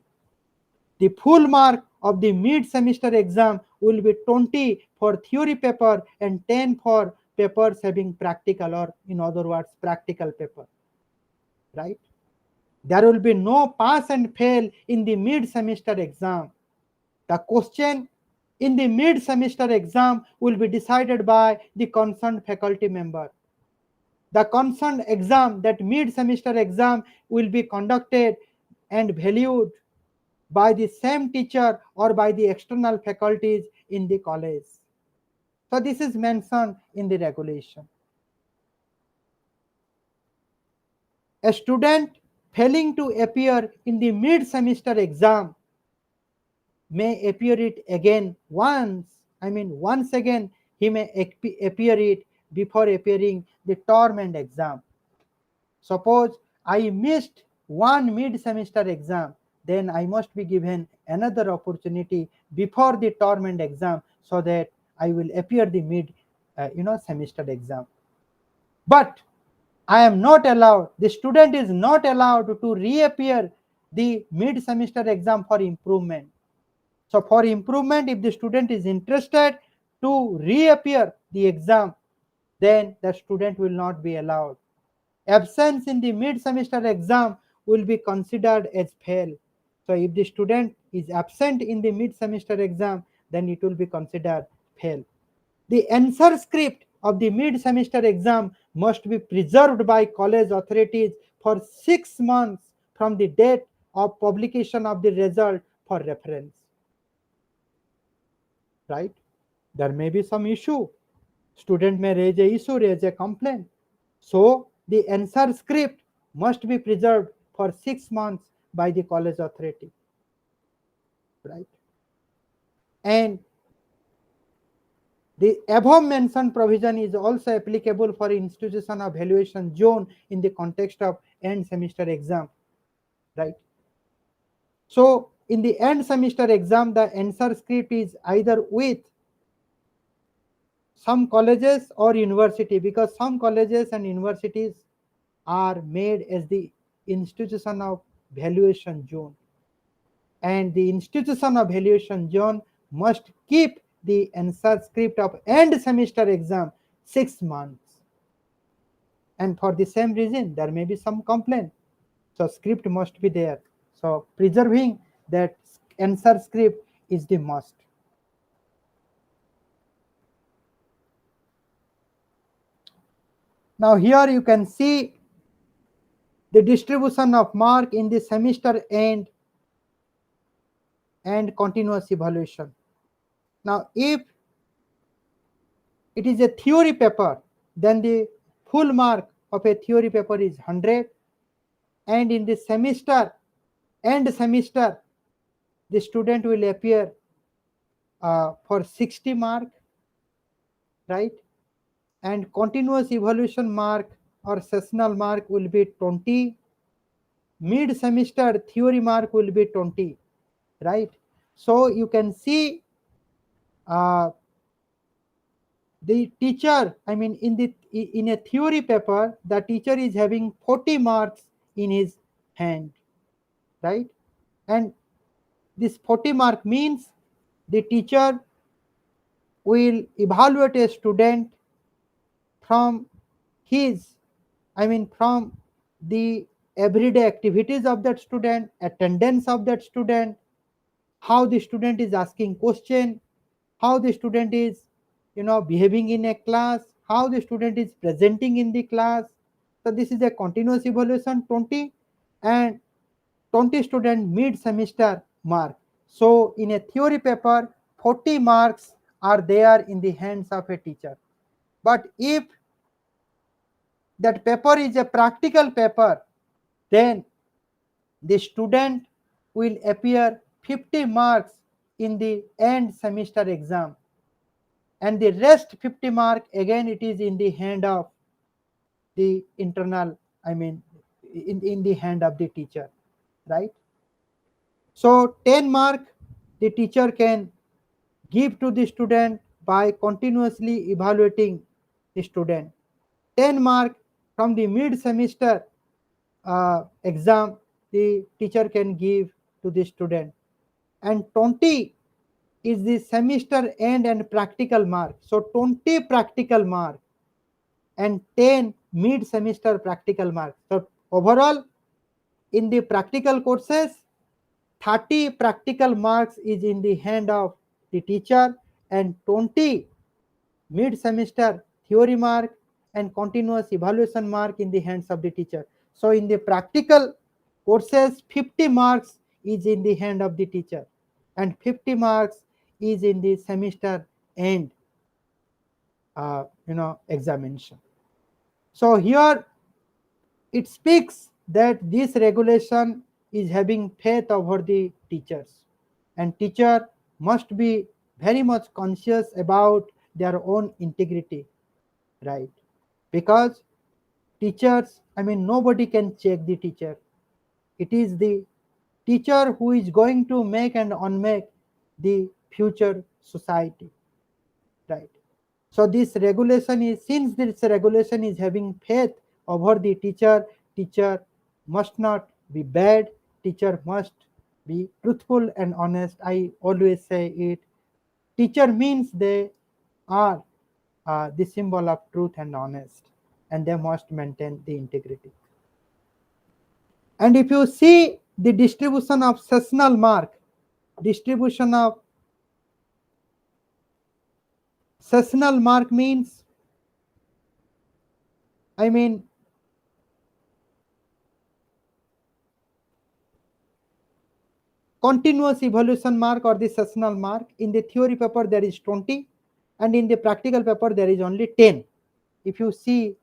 The full mark of the mid-semester exam will be 20 for theory paper and 10 for papers having practical, or in other words, practical paper, right? There will be no pass and fail in the mid-semester exam. The question in the mid-semester exam will be decided by the concerned faculty member. The concerned exam, that mid-semester exam, will be conducted and valued by the same teacher or by the external faculties in the college. So this is mentioned in the regulation. A student failing to appear in the mid-semester exam may appear it again once again he may appear it before appearing the term and exam. Suppose I missed one mid-semester exam, then I must be given another opportunity before the term and exam, so that I will appear the semester exam. But I am not allowed, the student is not allowed to reappear the mid-semester exam for improvement. So for improvement, if the student is interested to reappear the exam, then the student will not be allowed. Absence in the mid-semester exam will be considered as fail. So if the student is absent in the mid-semester exam, then it will be considered fail. The answer script of the mid-semester exam must be preserved by college authorities for 6 months from the date of publication of the result for reference. Right? There may be some issue. Student may raise a issue, raise a complaint. So the answer script must be preserved for 6 months by the college authority. Right? And the above mentioned provision is also applicable for institution of valuation zone in the context of end semester exam. Right? So in the end semester exam, the answer script is either with some colleges or university, because some colleges and universities are made as the institution of valuation zone, and the institution of valuation zone must keep the answer script of end semester exam 6 months, and for the same reason there may be some complaint, so script must be there. So preserving that answer script is the must. Now here you can see the distribution of mark in the semester end and continuous evaluation. Now if it is a theory paper, then the full mark of a theory paper is 100, and in the end semester, the student will appear for 60 mark, right? And continuous evaluation mark or sessional mark will be 20. Mid semester theory mark will be 20, right? So you can see the teacher, in a theory paper, the teacher is having 40 marks in his hand, right? And this 40 mark means the teacher will evaluate a student from from the everyday activities of that student, attendance of that student, how the student is asking question, how the student is behaving in a class, how the student is presenting in the class. So this is a continuous evaluation 20, and 20 student mid semester mark. So in a theory paper 40 marks are there in the hands of a teacher. But if that paper is a practical paper, then the student will appear 50 marks in the end semester exam, and the rest 50 mark again it is in the hand of the internal, in the hand of the teacher, right? So 10 mark the teacher can give to the student by continuously evaluating the student. 10 mark from the mid semester exam the teacher can give to the student, and 20 is the semester end and practical mark. So 20 practical mark and 10 mid semester practical mark. So overall in the practical courses 30 practical marks is in the hand of the teacher, and 20 mid semester theory mark and continuous evaluation mark in the hands of the teacher. So in the practical courses, 50 marks is in the hand of the teacher and 50 marks is in the semester end examination. So here it speaks that this regulation is having faith over the teachers, and teacher must be very much conscious about their own integrity, right? Because teachers, nobody can check the teacher. It is the teacher who is going to make and unmake the future society, right? So this regulation is, since this regulation is having faith over the teacher, teacher must not be bad, teacher must be truthful and honest. I always say it. Teacher means they are the symbol of truth and honest, and they must maintain the integrity. And if you see the distribution of sessional mark, distribution of sessional mark means, continuous evaluation mark or the sessional mark. In the theory paper there is 20 and in the practical paper there is only 10. If you see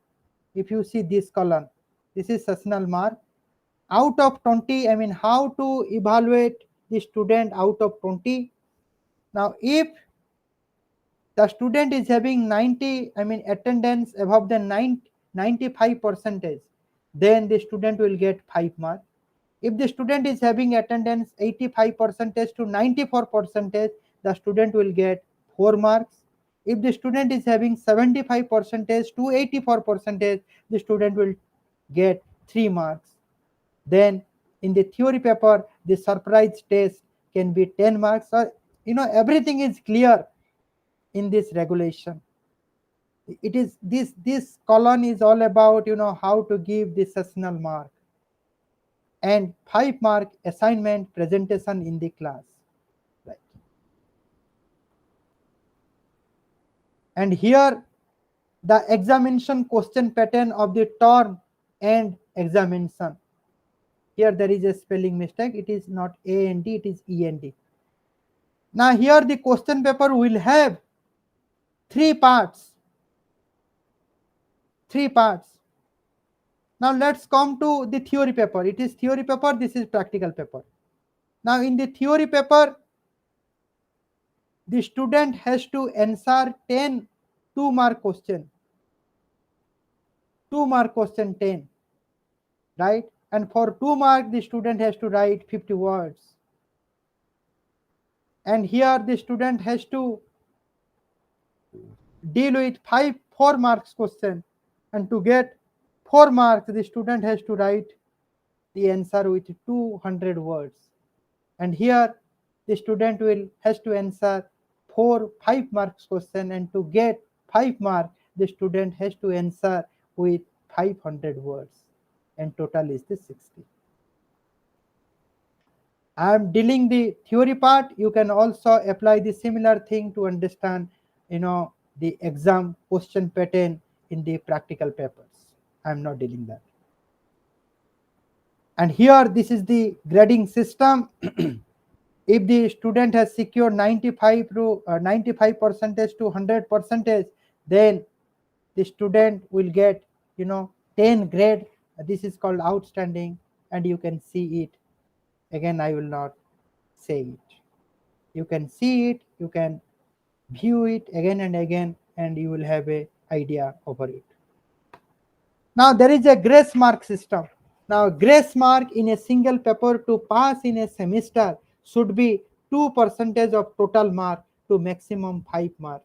this column, this is sessional mark. Out of 20, how to evaluate the student out of 20? Now if the student is having 90, attendance above the 95 percentage, then the student will get 5 marks. If the student is having attendance 85 percentage to 94 percentage, the student will get 4 marks. If the student is having 75 percentage to 84 percentage, the student will get 3 marks. Then in the theory paper, the surprise test can be 10 marks. So, everything is clear in this regulation. It is this column is all about how to give the sessional mark and 5 mark assignment presentation in the class, right? And here the examination question pattern of the term and examination. Here there is a spelling mistake, it is not A and D, it is E and D. Now here the question paper will have three parts. Now let's come to the theory paper. It is theory paper, this is practical paper. Now in the theory paper, the student has to answer 10 2-mark question. 2-mark question 10, right? And for 2 mark, the student has to write 50 words. And here the student has to deal with 4 marks question. And to get 4 marks, the student has to write the answer with 200 words. And here the student has to answer 5 marks question, and to get 5 marks, the student has to answer with 500 words, and total is the 60. I am dealing the theory part. You can also apply the similar thing to understand the exam question pattern in the practical papers. I am not dealing that. And here this is the grading system. If the student has secured 95 percentage to 100 percentage, then the student will get 10 grade. This is called outstanding, and you can see it. Again, I will not say it. You can see it, you can view it again and again, and you will have an idea over it. Now there is a grace mark system. Now grace mark in a single paper to pass in a semester should be 2% of total mark to maximum 5 marks.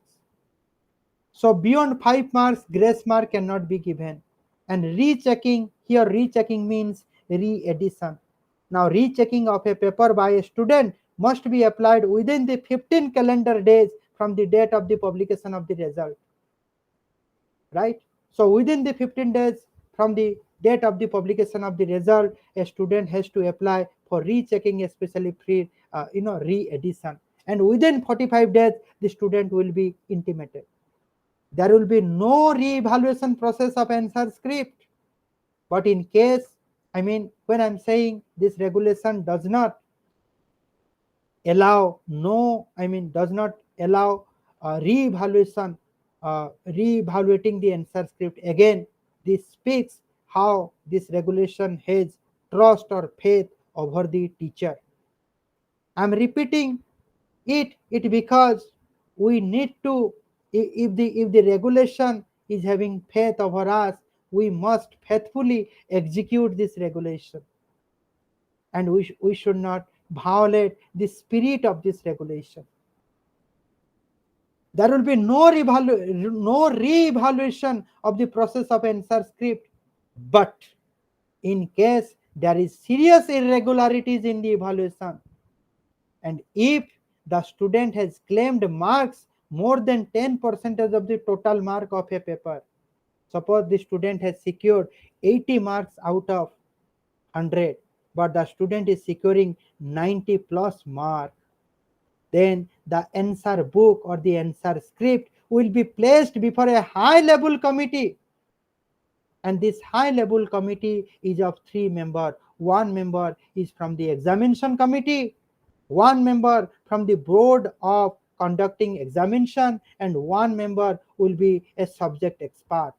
So beyond 5 marks, grace mark cannot be given. And rechecking, here rechecking means re-edition. Now rechecking of a paper by a student must be applied within the 15 calendar days from the date of the publication of the result, right? So within the 15 days from the date of the publication of the result, a student has to apply for rechecking, especially free re-edition, and within 45 days the student will be intimated. there will be no re-evaluation process of answer script. But in case, when I'm saying this regulation does not allow does not allow re-evaluation, re-evaluating the answer script again, this speaks how this regulation has trust or faith over the teacher. I'm repeating it because we need to, if the regulation is having faith over us, we must faithfully execute this regulation, and we should not violate the spirit of this regulation. There will be no re-evaluation of the process of answer script, but in case there is serious irregularities in the evaluation, and if the student has claimed marks more than 10% of the total mark of a paper, suppose the student has secured 80 marks out of 100, but the student is securing 90 plus mark, then the answer book or the answer script will be placed before a high level committee, and this high level committee is of 3 members. One member is from the examination committee, one member from the board of conducting examination, and one member will be a subject expert.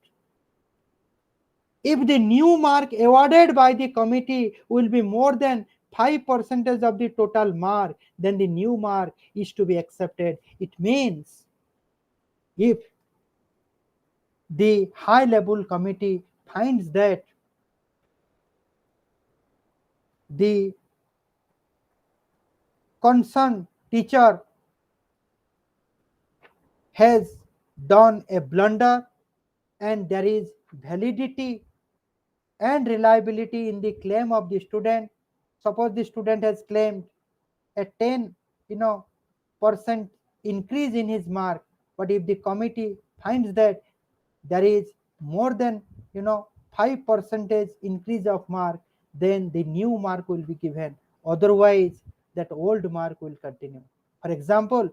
If the new mark awarded by the committee will be more than 5% of the total mark, then the new mark is to be accepted. It means if the high level committee finds that the concerned teacher has done a blunder and there is validity and reliability in the claim of the student, suppose the student has claimed a 10 percent increase in his mark, but if the committee finds that there is more than 5% increase of mark, then the new mark will be given, otherwise that old mark will continue. For example,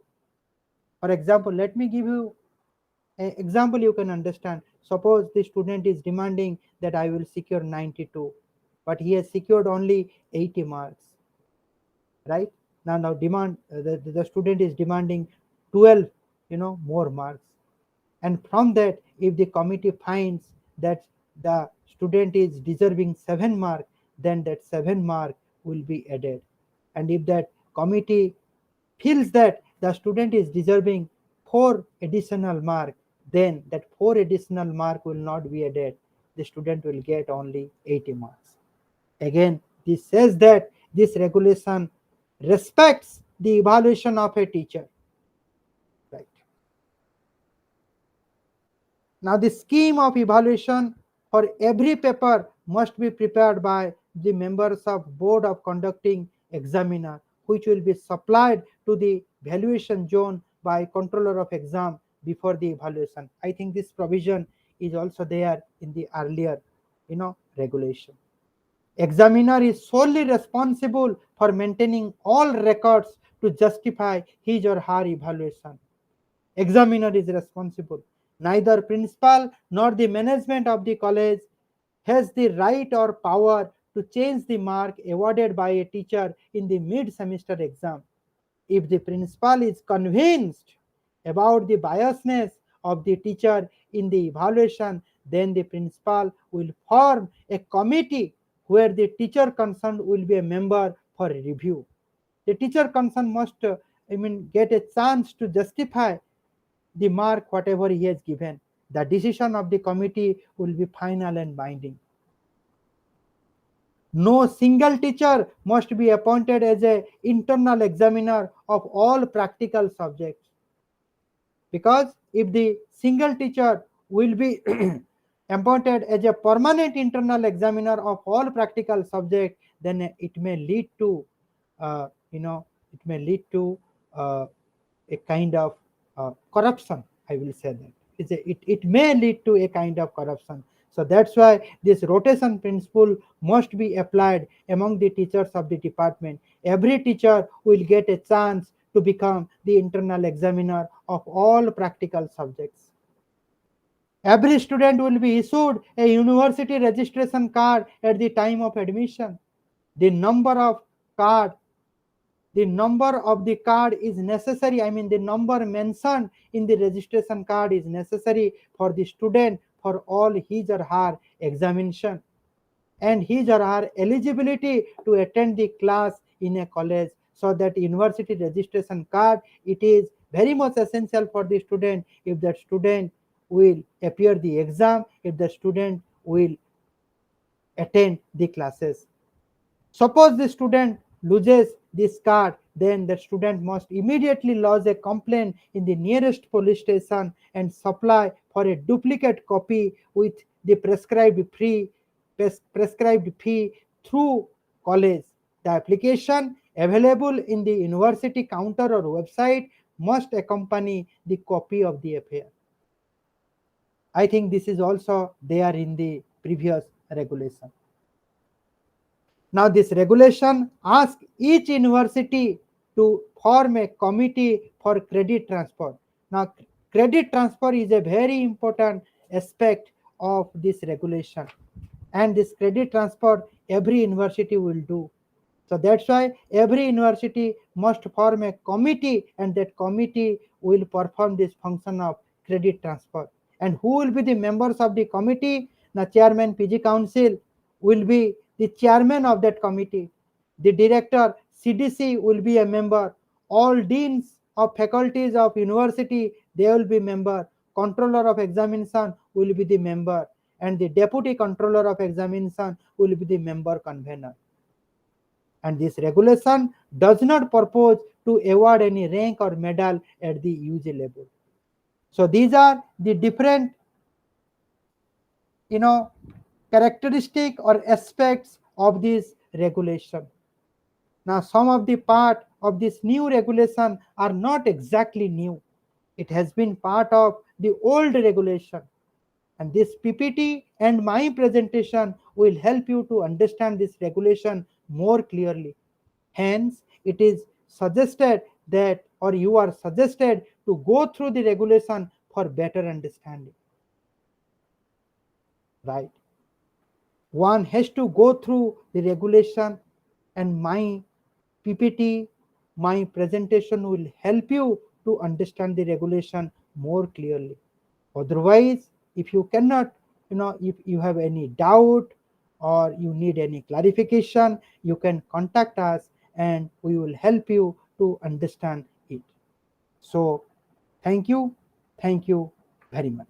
let me give you an example you can understand. Suppose the student is demanding that I will secure 92, but he has secured only 80 marks, right? Now demand the student is demanding 12 more marks, and from that, if the committee finds that the student is deserving 7 mark, then that 7 mark will be added. And if that committee feels that the student is deserving 4 additional mark, then that 4 additional mark will not be added, the student will get only 80 marks. Again, this says that this regulation respects the evaluation of a teacher, right? Now, the scheme of evaluation for every paper must be prepared by the members of board of conducting examiner, which will be supplied to the valuation zone by controller of exam before the evaluation. I think this provision is also there in the earlier regulation. Examiner is solely responsible for maintaining all records to justify his or her evaluation. Examiner is responsible. Neither principal nor the management of the college has the right or power to change the mark awarded by a teacher in the mid-semester exam. If the principal is convinced about the biasness of the teacher in the evaluation, then the principal will form a committee where the teacher concerned will be a member for review. The teacher concerned must get a chance to justify the mark whatever he has given. The decision of the committee will be final and binding. No single teacher must be appointed as an internal examiner of all practical subjects, because if the single teacher will be appointed as a permanent internal examiner of all practical subjects, then it may lead to uh, you know it may lead to a kind of corruption. I will say that it may lead to a kind of corruption. So that's why this rotation principle must be applied among the teachers of the department. Every teacher will get a chance to become the internal examiner of all practical subjects. Every student will be issued a university registration card at the time of admission. The number of card, the number of the card is necessary. I mean, the number mentioned in the registration card is necessary for the student for all his or her examination and his or her eligibility to attend the class in a college. So that university registration card, it is very much essential for the student if that student will appear the exam, if the student will attend the classes. Suppose the student loses this card, then the student must immediately lodge a complaint in the nearest police station and supply for a duplicate copy with the prescribed fee through college. The application available in the university counter or website must accompany the copy of the affair. I think this is also there in the previous regulation. Now, this regulation asks each university to form a committee for credit transfer. Now, credit transfer is a very important aspect of this regulation, and this credit transfer every university will do. So that's why every university must form a committee, and that committee will perform this function of credit transfer. And who will be the members of the committee? The chairman PG Council will be the chairman of that committee. The director CDC will be a member. All deans of faculties of university, they will be member. Controller of examination will be the member, and the deputy controller of examination will be the member convener. And this regulation does not purpose to award any rank or medal at the UG level. So these are the different, you know, characteristic or aspects of this regulation. Now, some of the part of this new regulation are not exactly new. It has been part of the old regulation. And this PPT and my presentation will help you to understand this regulation more clearly. Hence, it is suggested that, or you are suggested to go through the regulation for better understanding. Right? One has to go through the regulation, and my PPT, my presentation will help you to understand the regulation more clearly. Otherwise, if you cannot, if you have any doubt or you need any clarification, you can contact us and we will help you to understand it. So, thank you. Thank you very much.